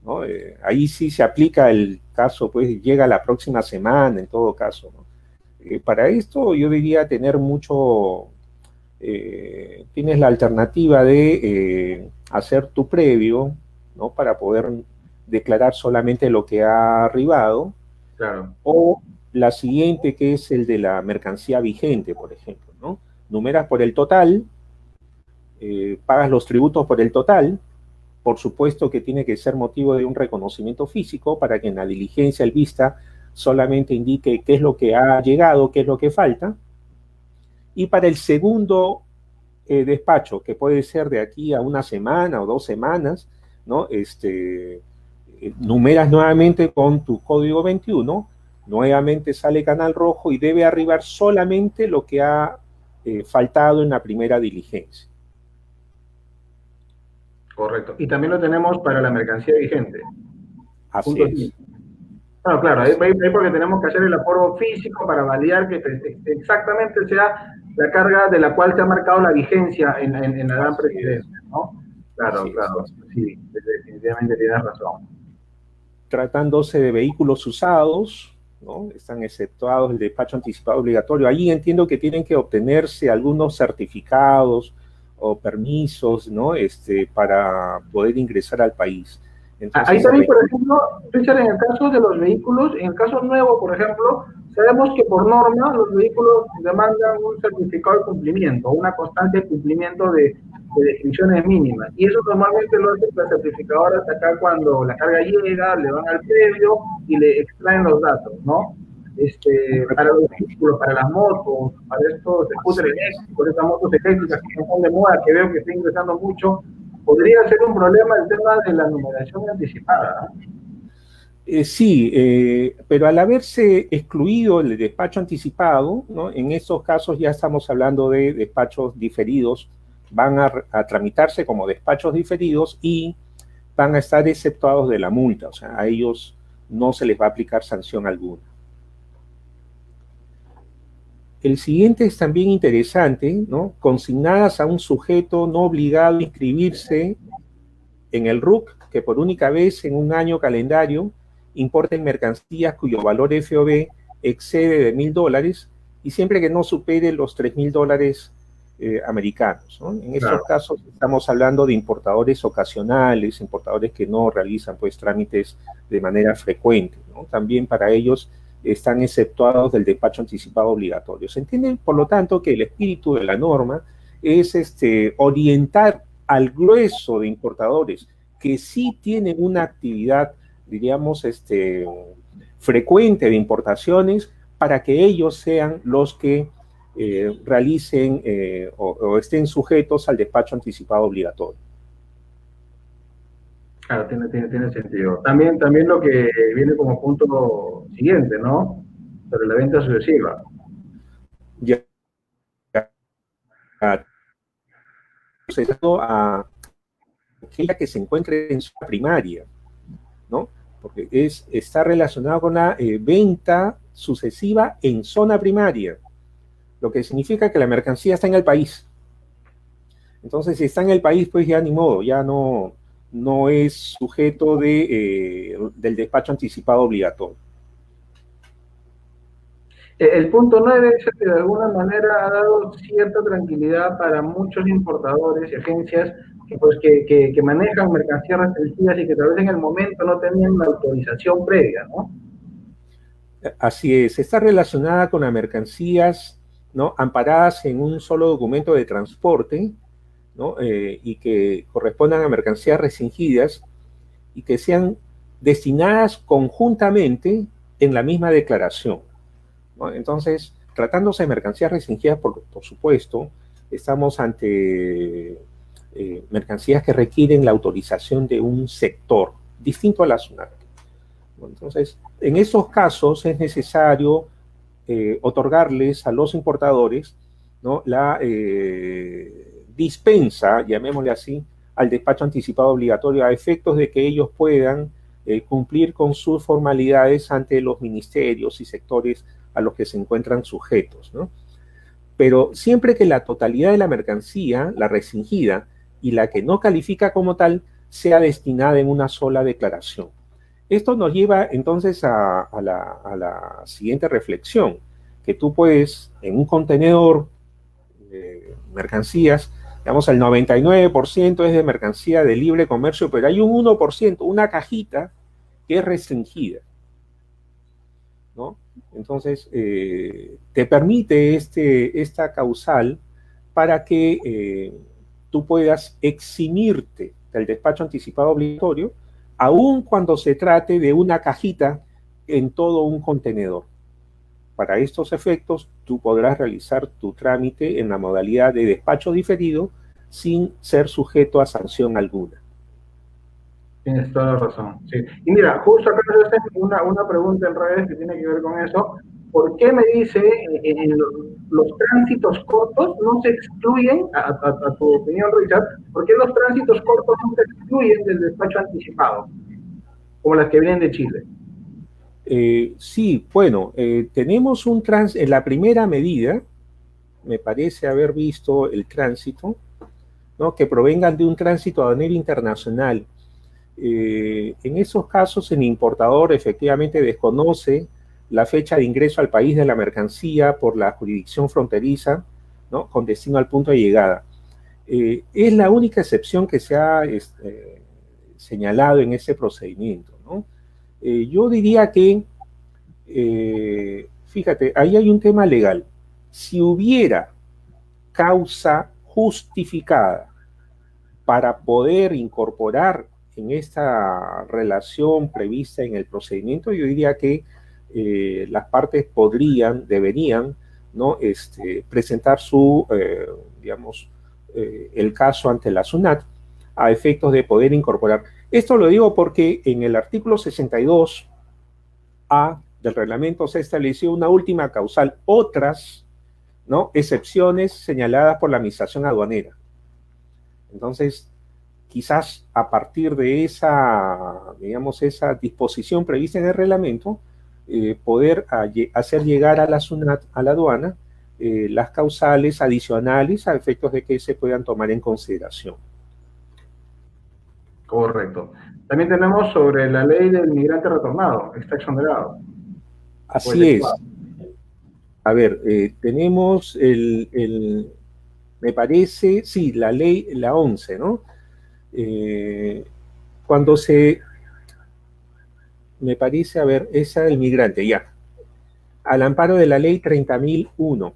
S2: ¿no? Ahí sí se aplica el caso, pues llega la próxima semana, en todo caso, ¿no? Para esto yo diría tener mucho, tienes la alternativa de hacer tu previo, ¿no? Para poder declarar solamente lo que ha arribado.
S1: Claro.
S2: O la siguiente, que es el de la mercancía vigente, por ejemplo, ¿no? Numeras por el total, pagas los tributos por el total, por supuesto que tiene que ser motivo de un reconocimiento físico para que en la diligencia el vista solamente indique qué es lo que ha llegado, qué es lo que falta. Y para el segundo despacho, que puede ser de aquí a una semana o 2 semanas, ¿no? Numeras nuevamente con tu código 21, nuevamente sale canal rojo y debe arribar solamente lo que ha faltado en la primera diligencia.
S1: Correcto. Y también lo tenemos para la mercancía vigente.
S2: Así es.
S1: Bueno, claro, ahí porque tenemos que hacer el aforo físico para validar que exactamente sea la carga de la cual se ha marcado la vigencia en la gran presidencia, ¿no? Claro,
S2: Así
S1: claro,
S2: es.
S1: Sí, definitivamente tienes razón.
S2: Tratándose de vehículos usados, ¿no? Están exceptuados el despacho anticipado obligatorio. Ahí entiendo que tienen que obtenerse algunos certificados o permisos, ¿no? Para poder ingresar al país.
S1: Ahí
S2: Entonces se
S1: también, por
S2: requiere.
S1: ejemplo, Richard, en el caso de los vehículos, en el caso nuevo, por ejemplo, sabemos que por norma los vehículos demandan un certificado de cumplimiento, una constante de cumplimiento de definiciones mínimas. Y eso normalmente lo hacen las certificadoras acá cuando la carga llega, le van al previo y le extraen los datos, ¿no? Para los vehículos, para las motos, para estos scooters eléctricos, estas motos eléctricas que están de moda, que veo que está ingresando mucho, podría ser un problema el tema de la numeración anticipada, ¿no?
S2: Sí, pero al haberse excluido el despacho anticipado, ¿no? En estos casos ya estamos hablando de despachos diferidos, van a tramitarse como despachos diferidos y van a estar exceptuados de la multa, o sea, a ellos no se les va a aplicar sanción alguna. El siguiente es también interesante, ¿no? Consignadas a un sujeto no obligado a inscribirse en el RUC, que por única vez en un año calendario importen mercancías cuyo valor FOB excede de $1.000 y siempre que no supere los $3.000 americanos, ¿no? En estos casos estamos hablando de importadores ocasionales, importadores que no realizan pues trámites de manera frecuente, ¿no? También para ellos están exceptuados del despacho anticipado obligatorio. Se entiende, por lo tanto, que el espíritu de la norma es orientar al grueso de importadores que sí tienen una actividad, diríamos, frecuente de importaciones, para que ellos sean los que realicen o estén sujetos al despacho anticipado obligatorio.
S1: Claro, tiene sentido. También lo que viene como punto siguiente, ¿no? Sobre la venta sucesiva.
S2: Ya, a aquella que se encuentre en su primaria, ¿no? Porque está relacionado con la venta sucesiva en zona primaria, lo que significa que la mercancía está en el país. Entonces, si está en el país, pues ya ni modo, ya no es sujeto del despacho anticipado obligatorio.
S1: El punto 9 es que de alguna manera ha dado cierta tranquilidad para muchos importadores y agencias que manejan mercancías restringidas y que tal vez en el momento no tenían la autorización previa, ¿no?
S2: Así es, está relacionada con las mercancías, ¿no? Amparadas en un solo documento de transporte, ¿no? Y que correspondan a mercancías restringidas y que sean destinadas conjuntamente en la misma declaración, ¿no? Entonces, tratándose de mercancías restringidas, por supuesto, estamos ante mercancías que requieren la autorización de un sector distinto a la SUNAT. Entonces, en esos casos es necesario otorgarles a los importadores, ¿no? La dispensa, llamémosle así, al despacho anticipado obligatorio a efectos de que ellos puedan cumplir con sus formalidades ante los ministerios y sectores a los que se encuentran sujetos, ¿no? Pero siempre que la totalidad de la mercancía, la restringida y la que no califica como tal, sea destinada en una sola declaración. Esto nos lleva entonces a la siguiente reflexión, que tú puedes, en un contenedor de mercancías, digamos, el 99% es de mercancía de libre comercio, pero hay un 1%, una cajita, que es restringida, ¿no? Entonces, te permite esta causal para que tú puedas eximirte del despacho anticipado obligatorio, aun cuando se trate de una cajita en todo un contenedor. Para estos efectos, tú podrás realizar tu trámite en la modalidad de despacho diferido sin ser sujeto a sanción alguna.
S1: Tienes toda la razón, sí. Y mira, justo acá nos hacen una pregunta en redes que tiene que ver con eso. ¿Por qué me dice en los tránsitos cortos no se excluyen, a tu opinión, Richard, por qué los tránsitos cortos no se excluyen del despacho anticipado, como las que vienen de Chile?
S2: Sí, bueno, tenemos en la primera medida, me parece haber visto el tránsito, ¿no? Que provengan de un tránsito aduanero internacional. En esos casos, el importador efectivamente desconoce la fecha de ingreso al país de la mercancía por la jurisdicción fronteriza, ¿no?, con destino al punto de llegada. Es la única excepción que se ha señalado en ese procedimiento, ¿no? Yo diría que, fíjate, ahí hay un tema legal. Si hubiera causa justificada para poder incorporar en esta relación prevista en el procedimiento, yo diría que las partes deberían, ¿no?, presentar digamos, el caso ante la SUNAT a efectos de poder incorporar. Esto lo digo porque en el artículo 62A del reglamento se estableció una última causal, otras, ¿no?, excepciones señaladas por la administración aduanera. Entonces, quizás a partir de esa, digamos, esa disposición prevista en el reglamento, poder hacer llegar a la SUNAT, a la aduana, las causales adicionales a efectos de que se puedan tomar en consideración.
S1: Correcto. También tenemos sobre la ley del migrante retornado, está exonerado.
S2: Así es. A ver, tenemos me parece, sí, la ley, la 11, ¿no? Cuando me parece, a ver, esa del migrante, ya. Al amparo de la ley 30.001,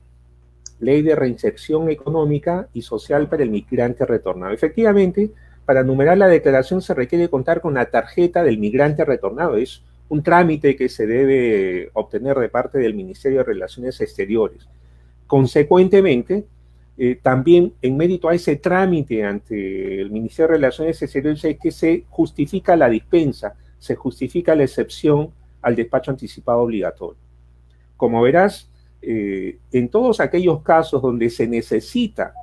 S2: ley de reinserción económica y social para el migrante retornado. Efectivamente, para numerar la declaración se requiere contar con la tarjeta del migrante retornado. Es un trámite que se debe obtener de parte del Ministerio de Relaciones Exteriores. Consecuentemente, también en mérito a ese trámite ante el Ministerio de Relaciones Exteriores es que se justifica la dispensa, se justifica la excepción al despacho anticipado obligatorio. Como verás, en todos aquellos casos donde se necesita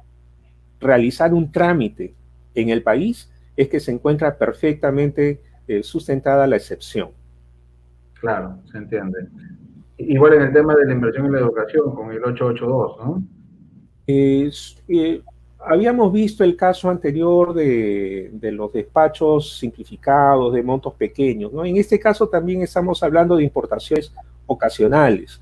S2: realizar un trámite en el país, es que se encuentra perfectamente sustentada la excepción.
S1: Claro, se entiende. Igual en el tema de la inversión en la educación, con el 882, ¿no?
S2: Habíamos visto el caso anterior de los despachos simplificados de montos pequeños, ¿no? En este caso también estamos hablando de importaciones ocasionales.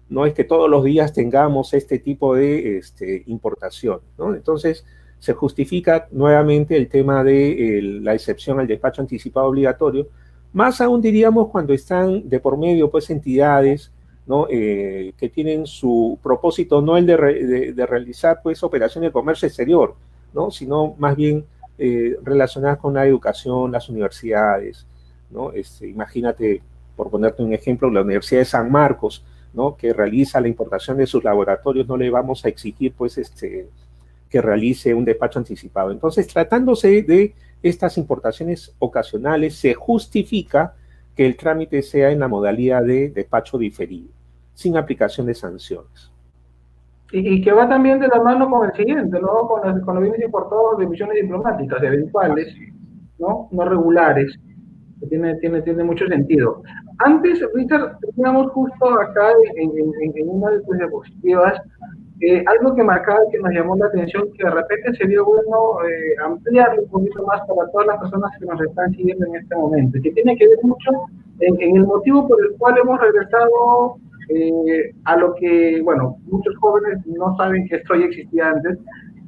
S2: No es que todos los días tengamos este tipo de importación, ¿no? Entonces, se justifica nuevamente el tema de la excepción al despacho anticipado obligatorio, más aún diríamos cuando están de por medio, pues, entidades, ¿no?, que tienen su propósito no el de realizar, pues, operaciones de comercio exterior, ¿no?, sino más bien relacionadas con la educación, las universidades, ¿no? Imagínate, por ponerte un ejemplo, la Universidad de San Marcos, ¿no?, que realiza la importación de sus laboratorios, no le vamos a exigir, pues, que realice un despacho anticipado. Entonces, tratándose de estas importaciones ocasionales, se justifica que el trámite sea en la modalidad de despacho diferido, sin aplicación de sanciones.
S1: Y que va también de la mano con el siguiente, ¿no? Con los bienes importados de misiones diplomáticas, eventuales, ¿no? No regulares, que tiene mucho sentido. Antes, Richard, teníamos justo acá en una de tus diapositivas algo que marcaba y que nos llamó la atención, que de repente sería bueno ampliarlo un poquito más para todas las personas que nos están siguiendo en este momento, que tiene que ver mucho en el motivo por el cual hemos regresado a lo que, bueno, muchos jóvenes no saben que esto ya existía antes,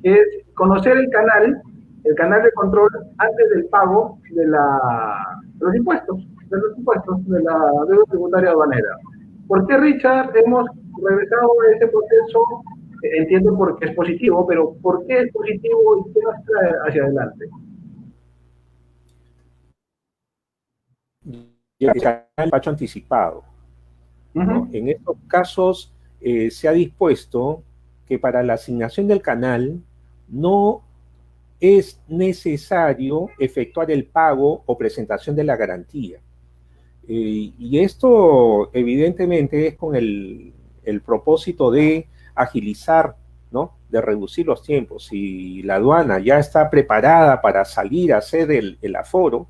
S1: que es conocer el canal de control antes del pago de los impuestos, de la deuda tributaria aduanera. ¿Por qué, Richard, hemos regresado a ese proceso? Entiendo porque es positivo, pero ¿por qué es positivo y qué nos trae hacia adelante?
S2: El despacho anticipado, ¿no? En estos casos se ha dispuesto que para la asignación del canal no es necesario efectuar el pago o presentación de la garantía. Y esto evidentemente es con el propósito de agilizar, ¿no?, de reducir los tiempos. Si la aduana ya está preparada para salir a hacer el aforo,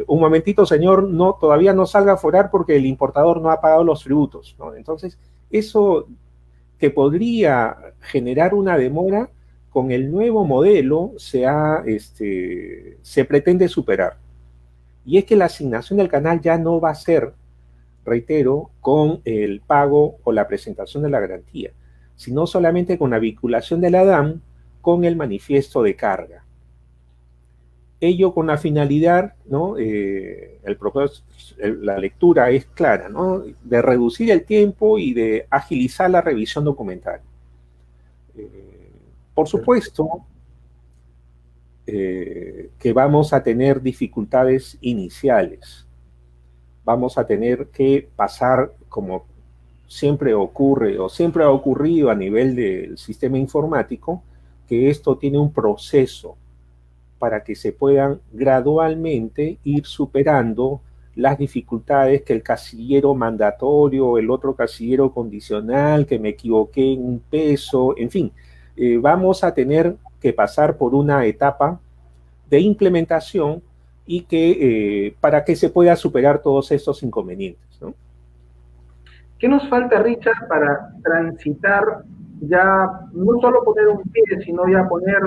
S2: un momentito, señor, no, todavía no salga a aforar porque el importador no ha pagado los tributos, ¿no? Entonces, eso que podría generar una demora, con el nuevo modelo se pretende superar. Y es que la asignación del canal ya no va a ser reitero, con el pago o la presentación de la garantía, sino solamente con la vinculación de la DAM con el manifiesto de carga. Ello con la finalidad, ¿no? La lectura es clara, ¿no? De reducir el tiempo y de agilizar la revisión documental. Por supuesto, que vamos a tener dificultades iniciales. Vamos a tener que pasar, como siempre ocurre o siempre ha ocurrido a nivel del sistema informático, que esto tiene un proceso para que se puedan gradualmente ir superando las dificultades que el casillero mandatorio, el otro casillero condicional, que me equivoqué en un peso, en fin, vamos a tener que pasar por una etapa de implementación y que para que se pueda superar todos estos inconvenientes, ¿no?
S1: ¿Qué nos falta, Richard, para transitar ya, no solo poner un pie, sino ya poner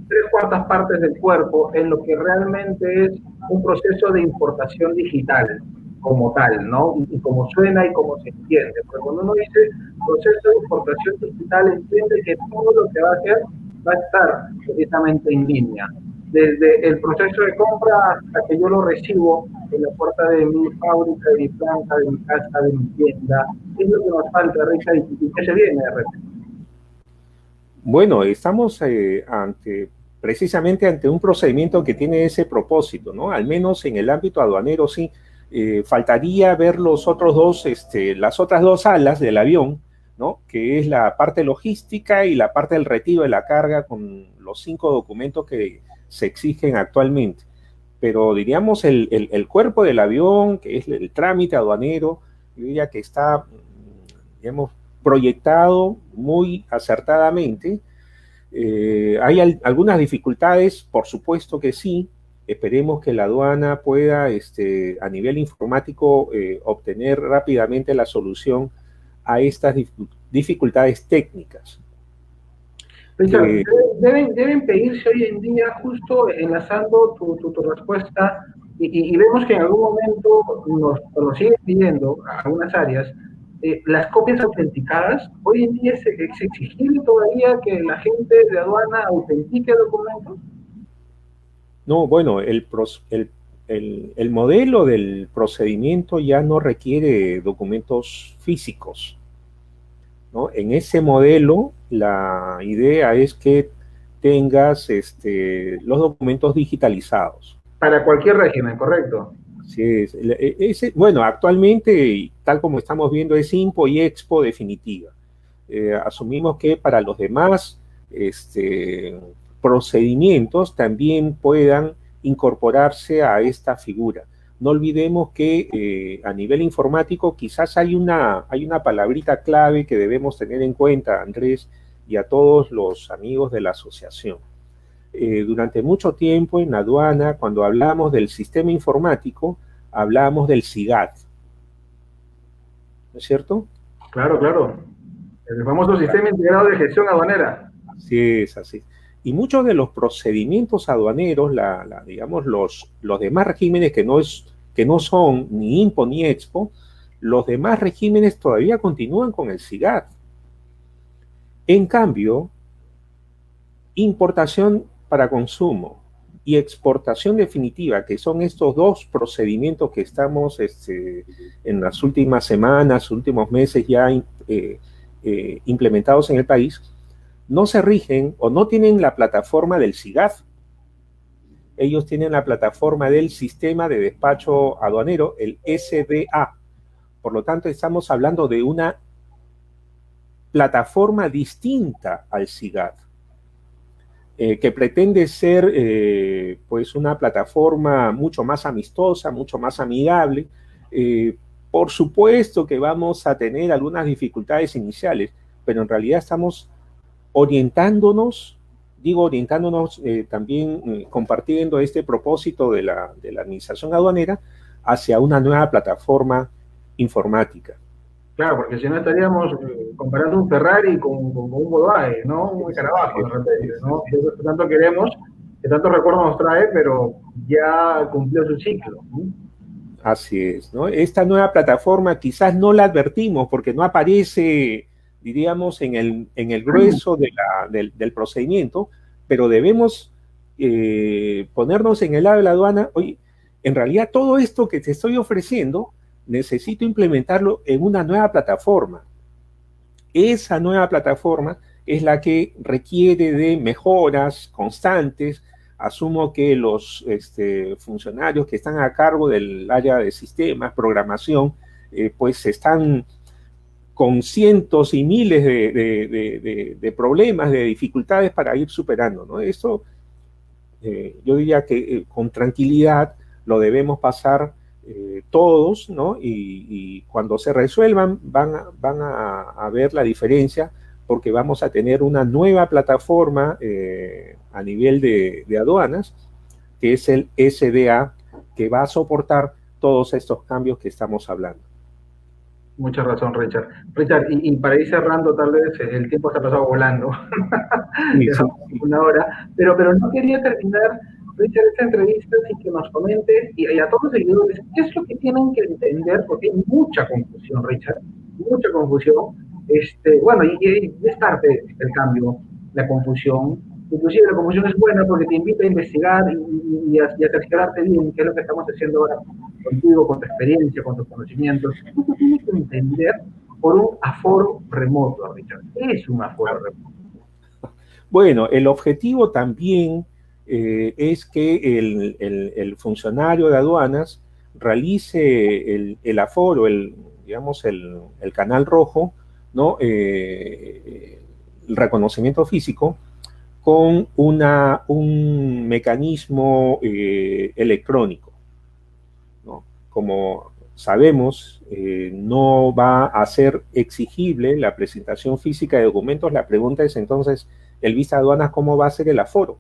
S1: 3/4 partes del cuerpo en lo que realmente es un proceso de importación digital como tal, ¿no? Y como suena y como se entiende. Porque cuando uno dice proceso de importación digital, entiende que todo lo que va a hacer va a estar precisamente en línea. Desde el proceso de compra hasta que yo lo recibo en la puerta de mi fábrica, de mi planta, de mi casa, de mi tienda. ¿Qué es lo que nos falta, Richard? ¿Y qué se viene de repente?
S2: Bueno, estamos precisamente ante un procedimiento que tiene ese propósito, ¿no? Al menos en el ámbito aduanero, sí. Faltaría ver las otras dos alas del avión, ¿no? Que es la parte logística y la parte del retiro de la carga con los 5 documentos que se exigen actualmente. Pero diríamos el cuerpo del avión, que es el trámite aduanero, yo diría que está, digamos, proyectado muy acertadamente. ¿Hay algunas dificultades? Por supuesto que sí. Esperemos que la aduana pueda, a nivel informático, obtener rápidamente la solución a estas dificultades técnicas.
S1: Richard, deben pedirse hoy en día, justo enlazando tu respuesta, y vemos que en algún momento nos siguen pidiendo a algunas áreas, las copias autenticadas. Hoy en día es exigible todavía que la gente de aduana autentique documentos.
S2: No, bueno, el modelo del procedimiento ya no requiere documentos físicos, ¿no? En ese modelo, la idea es que tengas los documentos digitalizados.
S1: Para cualquier régimen, ¿correcto?
S2: Sí, bueno, actualmente, tal como estamos viendo, es IMPO y EXPO definitiva. Asumimos que para los demás procedimientos también puedan incorporarse a esta figura. No olvidemos que a nivel informático quizás hay una palabrita clave que debemos tener en cuenta, Andrés, y a todos los amigos de la asociación. Durante mucho tiempo en la aduana, cuando hablamos del sistema informático, hablamos del SIGAD. ¿No es cierto?
S1: Claro, claro. El famoso Sistema Integrado de Gestión Aduanera.
S2: Así es, así. Y muchos de los procedimientos aduaneros, digamos, los demás regímenes que no son ni IMPO ni EXPO, los demás regímenes todavía continúan con el SIGAD. En cambio, importación para consumo y exportación definitiva, que son estos dos procedimientos que estamos en las últimas semanas, últimos meses ya implementados en el país, no se rigen o no tienen la plataforma del SIGAD. Ellos tienen la plataforma del Sistema de Despacho Aduanero, el SDA. Por lo tanto, estamos hablando de una plataforma distinta al SIGAD, que pretende ser pues una plataforma mucho más amistosa, mucho más amigable. Por supuesto que vamos a tener algunas dificultades iniciales, pero en realidad estamos orientándonos también compartiendo este propósito de la administración aduanera hacia una nueva plataforma informática.
S1: Claro, porque si no estaríamos comparando un Ferrari con un Volkswagen, ¿no? Un Escarabajo, de repente, ¿no? Eso que tanto queremos, que tanto recuerdo nos trae, pero ya cumplió su ciclo, ¿no?
S2: Así es, ¿no? Esta nueva plataforma quizás no la advertimos porque no aparece, diríamos, en el grueso del procedimiento, pero debemos ponernos en el lado de la aduana. Oye, en realidad todo esto que te estoy ofreciendo, necesito implementarlo en una nueva plataforma. Esa nueva plataforma es la que requiere de mejoras constantes. Asumo que los funcionarios que están a cargo del área de sistemas, programación, pues están con cientos y miles de problemas, de dificultades para ir superando, ¿no? Esto yo diría que con tranquilidad lo debemos pasar todos, ¿no? Y cuando se resuelvan van a ver la diferencia, porque vamos a tener una nueva plataforma a nivel de aduanas, que es el SDA, que va a soportar todos estos cambios que estamos hablando.
S1: Mucha razón, Richard. Richard, y para ir cerrando, tal vez el tiempo se ha pasado volando.
S2: Sí, sí.
S1: Una hora, pero no quería terminar, Richard, esta entrevista sin que nos comente y a todos los seguidores qué es lo que tienen que entender, porque hay mucha confusión, Richard, mucha confusión. Bueno, y es parte del cambio, la confusión. Inclusive la confusión es buena porque te invita a investigar y a cerciorarte bien qué es lo que estamos haciendo ahora contigo, con tu experiencia, con tus conocimientos. Tú tienes que entender por un aforo remoto, Richard. ¿Qué es un aforo remoto?
S2: Bueno, el objetivo también es que el funcionario de aduanas realice el aforo, digamos, el canal rojo, ¿no? El reconocimiento físico con un mecanismo electrónico, ¿no? Como sabemos, no va a ser exigible la presentación física de documentos. La pregunta es entonces, el vista de aduanas, ¿cómo va a ser el aforo?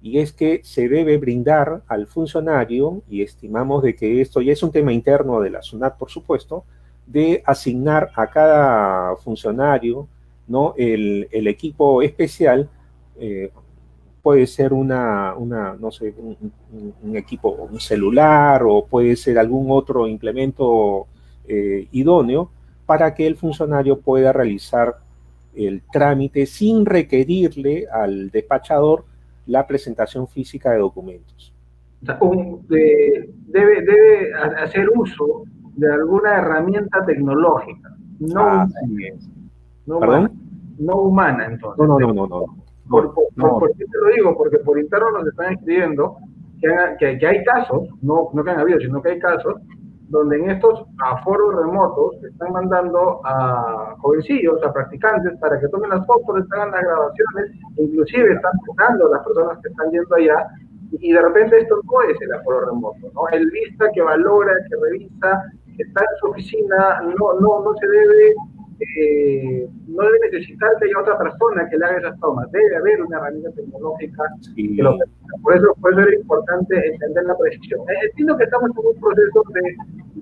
S2: Y es que se debe brindar al funcionario, y estimamos de que esto ya es un tema interno de la SUNAT, por supuesto, de asignar a cada funcionario, ¿no? el equipo especial. Puede ser no sé, un equipo, un celular, o puede ser algún otro implemento idóneo para que el funcionario pueda realizar el trámite sin requerirle al despachador la presentación física de documentos.
S1: O sea, debe hacer uso de alguna herramienta tecnológica, no humana, no humana, entonces. ¿Por qué te lo digo? Porque por interno nos están escribiendo que hay casos, no que han habido, sino que hay casos donde en estos aforos remotos están mandando a jovencillos, a practicantes, para que tomen las fotos, hagan las grabaciones, inclusive están tocando a las personas que están yendo allá, y de repente esto no es el aforo remoto, ¿no? El vista que valora, que revisa, que está en su oficina, no se debe... no debe necesitar que haya otra persona que le haga esas tomas, debe haber una herramienta tecnológica que lo permita. Por eso era importante entender la precisión. Entiendo que estamos en un proceso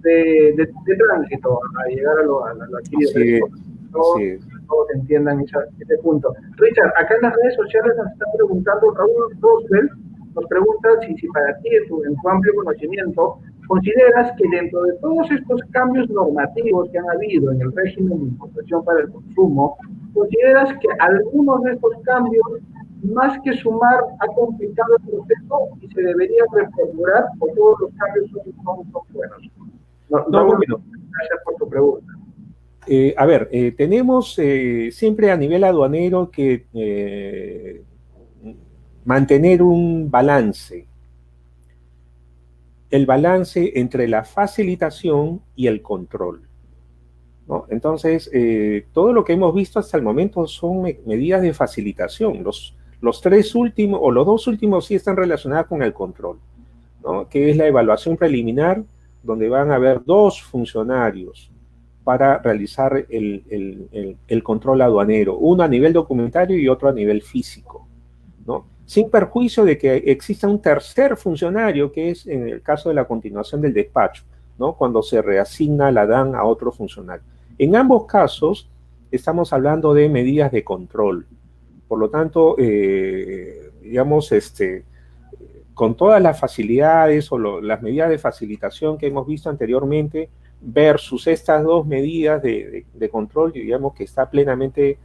S1: de tránsito a llegar a lo adquirido. Todos entiendan ese punto. Richard, acá en las redes sociales nos están preguntando, Raúl Roosevelt nos pregunta si para ti, en tu amplio conocimiento, consideras que dentro de todos estos cambios normativos que han habido en el régimen de importación para el consumo, ¿consideras que algunos de estos cambios, más que sumar, ha complicado el proceso y se debería reformular, o todos los cambios son buenos? Gracias por tu pregunta.
S2: Tenemos siempre a nivel aduanero que mantener un balance. El balance entre la facilitación y el control, ¿no? Entonces, todo lo que hemos visto hasta el momento son medidas de facilitación. Los tres últimos, o los dos últimos, sí están relacionados con el control, ¿no? Que es la evaluación preliminar, donde van a haber 2 funcionarios para realizar el control aduanero, uno a nivel documentario y otro a nivel físico, ¿no? Sin perjuicio de que exista un tercer funcionario, que es en el caso de la continuación del despacho, ¿no? Cuando se reasigna la DAN a otro funcionario. En ambos casos, estamos hablando de medidas de control. Por lo tanto, digamos, con todas las facilidades o las medidas de facilitación que hemos visto anteriormente, versus estas dos medidas de control, digamos que está plenamente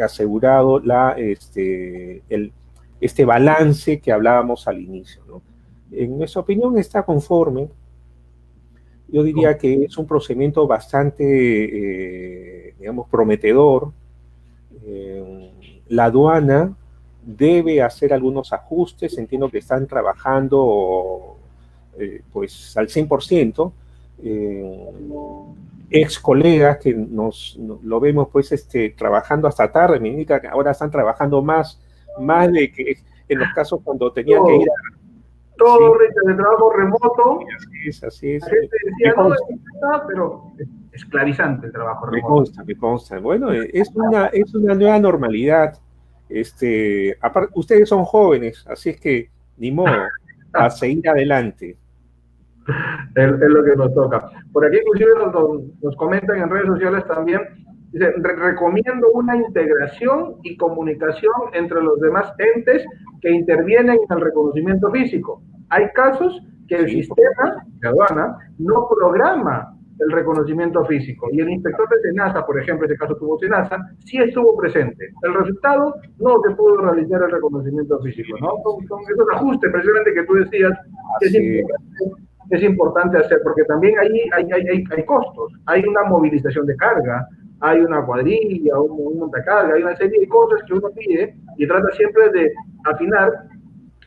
S2: asegurado este balance que hablábamos al inicio, ¿no? En nuestra opinión está conforme. Yo diría que es un procedimiento bastante, digamos, prometedor. La aduana debe hacer algunos ajustes, entiendo que están trabajando pues al 100%. Ex colegas que lo vemos pues trabajando hasta tarde, me indica que ahora están trabajando más de que en los casos cuando tenían que ir a...
S1: Todo de trabajo remoto.
S2: Así es.
S1: La gente decía, no, pero es esclavizante el trabajo remoto.
S2: Me consta. Bueno, es una nueva normalidad. Aparte, ustedes son jóvenes, así es que ni modo, a seguir adelante.
S1: Es lo que nos toca. Por aquí inclusive nos comentan en redes sociales también, dice, recomiendo una integración y comunicación entre los demás entes que intervienen en el reconocimiento físico. Hay casos que el sistema de aduana no programa el reconocimiento físico y el inspector de SENASA, por ejemplo, en este caso tuvo SENASA, sí estuvo presente. El resultado no se pudo realizar el reconocimiento físico, ¿no? Son esos ajustes precisamente que tú decías que es importante hacer, porque también ahí hay costos, hay una movilización de carga, hay una cuadrilla, un montacarga, hay una serie de cosas que uno pide y trata siempre de afinar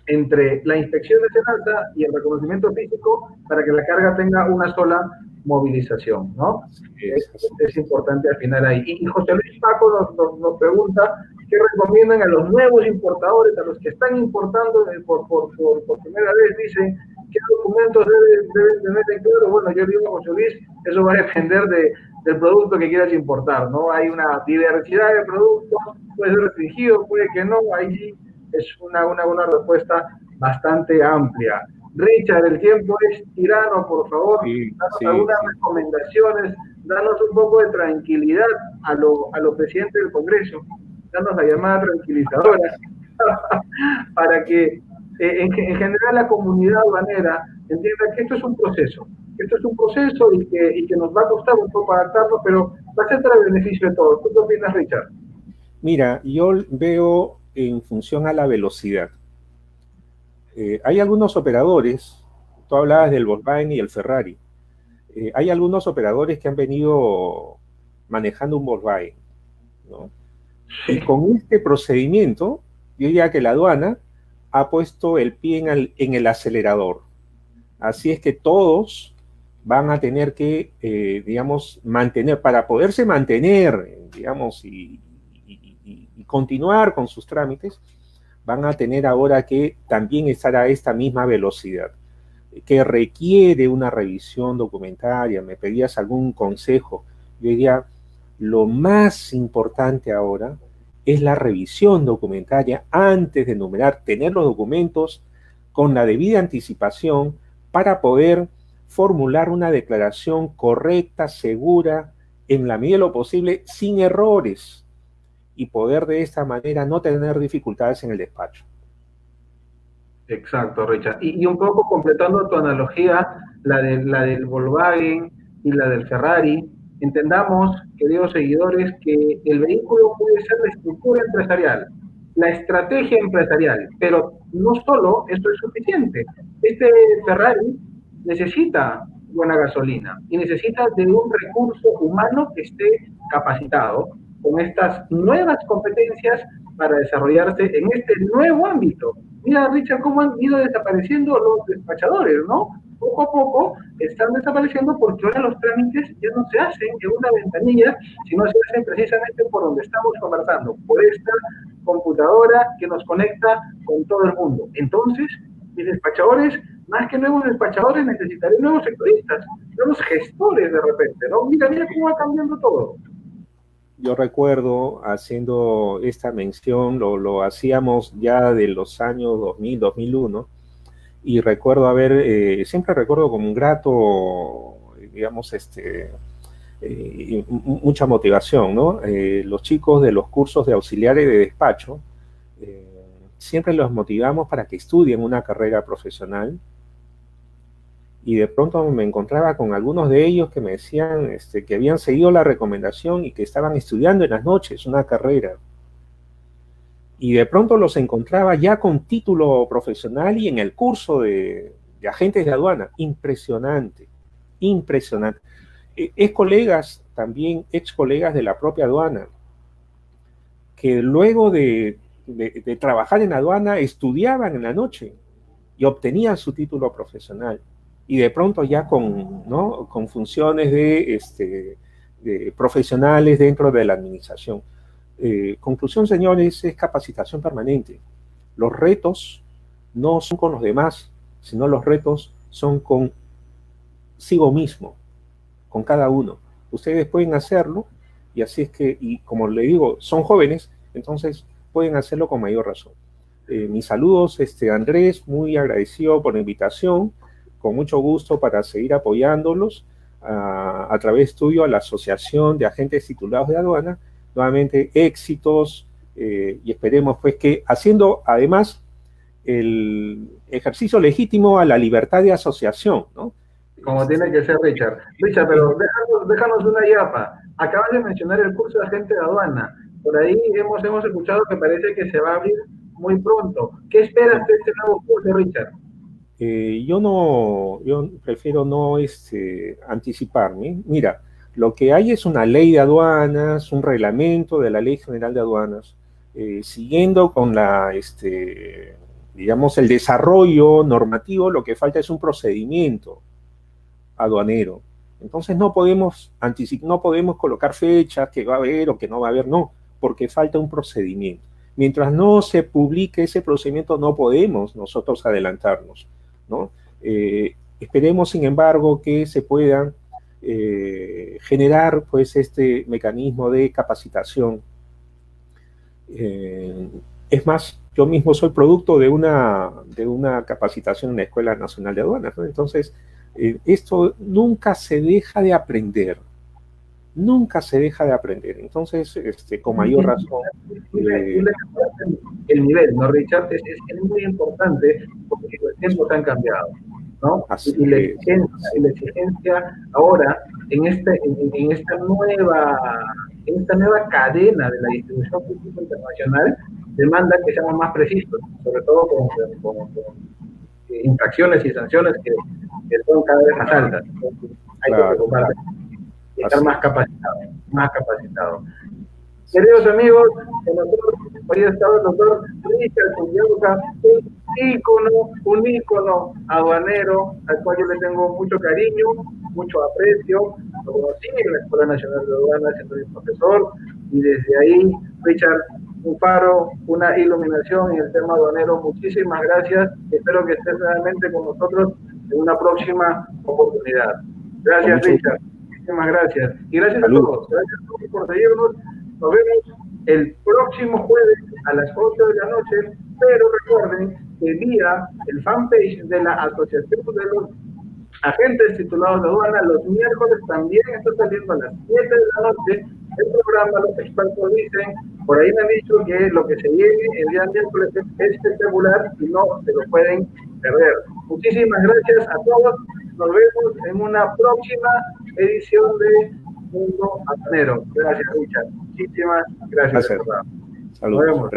S1: entre la inspección de SENASA y el reconocimiento físico para que la carga tenga una sola movilización, ¿no? Es importante afinar ahí. Y José Luis Paco nos pregunta qué recomiendan a los nuevos importadores, a los que están importando por primera vez, dicen, ¿qué documentos deben tener en claro? Bueno, yo digo, José Luis, eso va a depender del producto que quieras importar, ¿no? Hay una diversidad de productos, puede ser restringido, puede que no, ahí es una respuesta bastante amplia. Richard, el tiempo es tirano, por favor, danos algunas recomendaciones, danos un poco de tranquilidad a los presidentes del Congreso, danos la llamada tranquilizadora, para que en general la comunidad aduanera entienda que esto es un proceso, y que nos va a costar un poco adaptarlo, pero va a ser para el beneficio de todos. ¿Tú qué opinas, Richard?
S2: Mira, yo veo en función a la velocidad. Hay algunos operadores, tú hablabas del Volkswagen y el Ferrari, hay algunos operadores que han venido manejando un Volkswagen, ¿no? Y con este procedimiento, yo diría que la aduana ha puesto el pie en el acelerador. Así es que todos van a tener que, digamos, para poderse mantener, digamos, y continuar con sus trámites, van a tener ahora que también estar a esta misma velocidad, que requiere una revisión documentaria. Me pedías algún consejo. Yo diría, lo más importante ahora es la revisión documentaria antes de numerar, tener los documentos con la debida anticipación para poder formular una declaración correcta, segura, en la medida de lo posible, sin errores, y poder de esta manera no tener dificultades en el despacho.
S1: Exacto, Richard. Y un poco completando tu analogía, la del Volkswagen y la del Ferrari, entendamos, queridos seguidores, que el vehículo puede ser la estructura empresarial, la estrategia empresarial, pero no solo esto es suficiente. Este Ferrari necesita buena gasolina y necesita de un recurso humano que esté capacitado con estas nuevas competencias para desarrollarse en este nuevo ámbito. Mira, Richard, cómo han ido desapareciendo los despachadores, ¿no? Poco a poco están desapareciendo porque ahora los trámites ya no se hacen en una ventanilla, sino se hacen precisamente por donde estamos conversando, por esta computadora que nos conecta con todo el mundo. Entonces, mis despachadores, más que nuevos despachadores, necesitaré nuevos sectoristas, nuevos gestores de repente, ¿no? Mira cómo va cambiando todo.
S2: Yo recuerdo haciendo esta mención, lo hacíamos ya de los años 2000, 2001, y recuerdo siempre recuerdo con un grato, digamos, mucha motivación, ¿no? Los chicos de los cursos de auxiliares de despacho siempre los motivamos para que estudien una carrera profesional. Y de pronto me encontraba con algunos de ellos que me decían que habían seguido la recomendación y que estaban estudiando en las noches una carrera. Y de pronto los encontraba ya con título profesional y en el curso de agentes de aduana. Impresionante, impresionante. Ex colegas, también ex colegas de la propia aduana, que luego de trabajar en aduana estudiaban en la noche y obtenían su título profesional. Y de pronto ya con funciones de profesionales dentro de la administración. Conclusión, señores, es capacitación permanente. Los retos no son con los demás, sino los retos son consigo mismo, con cada uno. Ustedes pueden hacerlo, y así es que, y como le digo, son jóvenes, entonces pueden hacerlo con mayor razón. Mis saludos, Andrés, muy agradecido por la invitación, con mucho gusto para seguir apoyándolos a través tuyo a la Asociación de Agentes Titulados de Aduana. Nuevamente, éxitos, y esperemos pues que haciendo además el ejercicio legítimo a la libertad de asociación, ¿no?
S1: Como tiene que ser, Richard. Richard, pero déjanos una yapa. Acabas de mencionar el curso de agente de aduana. Por ahí hemos escuchado que parece que se va a abrir muy pronto. ¿Qué esperas de este nuevo curso, Richard?
S2: Yo prefiero no anticiparme. Mira, lo que hay es una ley de aduanas, un reglamento de la Ley General de Aduanas, siguiendo con digamos, el desarrollo normativo. Lo que falta es un procedimiento aduanero. Entonces no podemos colocar fechas que va a haber o que no va a haber, no, porque falta un procedimiento. Mientras no se publique ese procedimiento, no podemos nosotros adelantarnos, ¿no? Esperemos, sin embargo, que se puedan generar pues este mecanismo de capacitación. Es más, yo mismo soy producto de una capacitación en la Escuela Nacional de Aduanas, ¿no? Entonces, esto nunca se deja de aprender. Nunca se deja de aprender. Entonces, con mayor razón.
S1: El nivel, ¿no, Richard? Es muy importante porque los tiempos han cambiado, ¿no? Y la exigencia ahora, en esta nueva cadena de la distribución pública internacional, demanda que seamos más precisos, sobre todo con infracciones y sanciones que son cada vez más altas. Entonces, hay que preocuparse y estar más capacitado. Queridos amigos, con nosotros hoy ha estado el doctor Richard Quiñoca, un ícono aduanero al cual yo le tengo mucho cariño, mucho aprecio. Lo conocí en la Escuela Nacional de Aduanas, siendo mi profesor, y desde ahí, Richard, un faro, una iluminación en el tema aduanero. Muchísimas gracias. Espero que estés realmente con nosotros en una próxima oportunidad. Gracias, Richard. Muchísimas gracias. Y gracias a todos. Gracias a todos por seguirnos. Nos vemos el próximo jueves a las 8 de la noche, pero recuerden que vía el fanpage de la Asociación de los Agentes Titulados de Aduana, los miércoles también está saliendo a las 7 de la noche el programa. Los expertos dicen, por ahí me han dicho que lo que se viene el día miércoles es espectacular y no se lo pueden perder. Muchísimas gracias a todos. Nos vemos en una próxima edición de Mundo Aduanero. Gracias, Richard. Muchísimas gracias.
S2: Saludos. Nos vemos.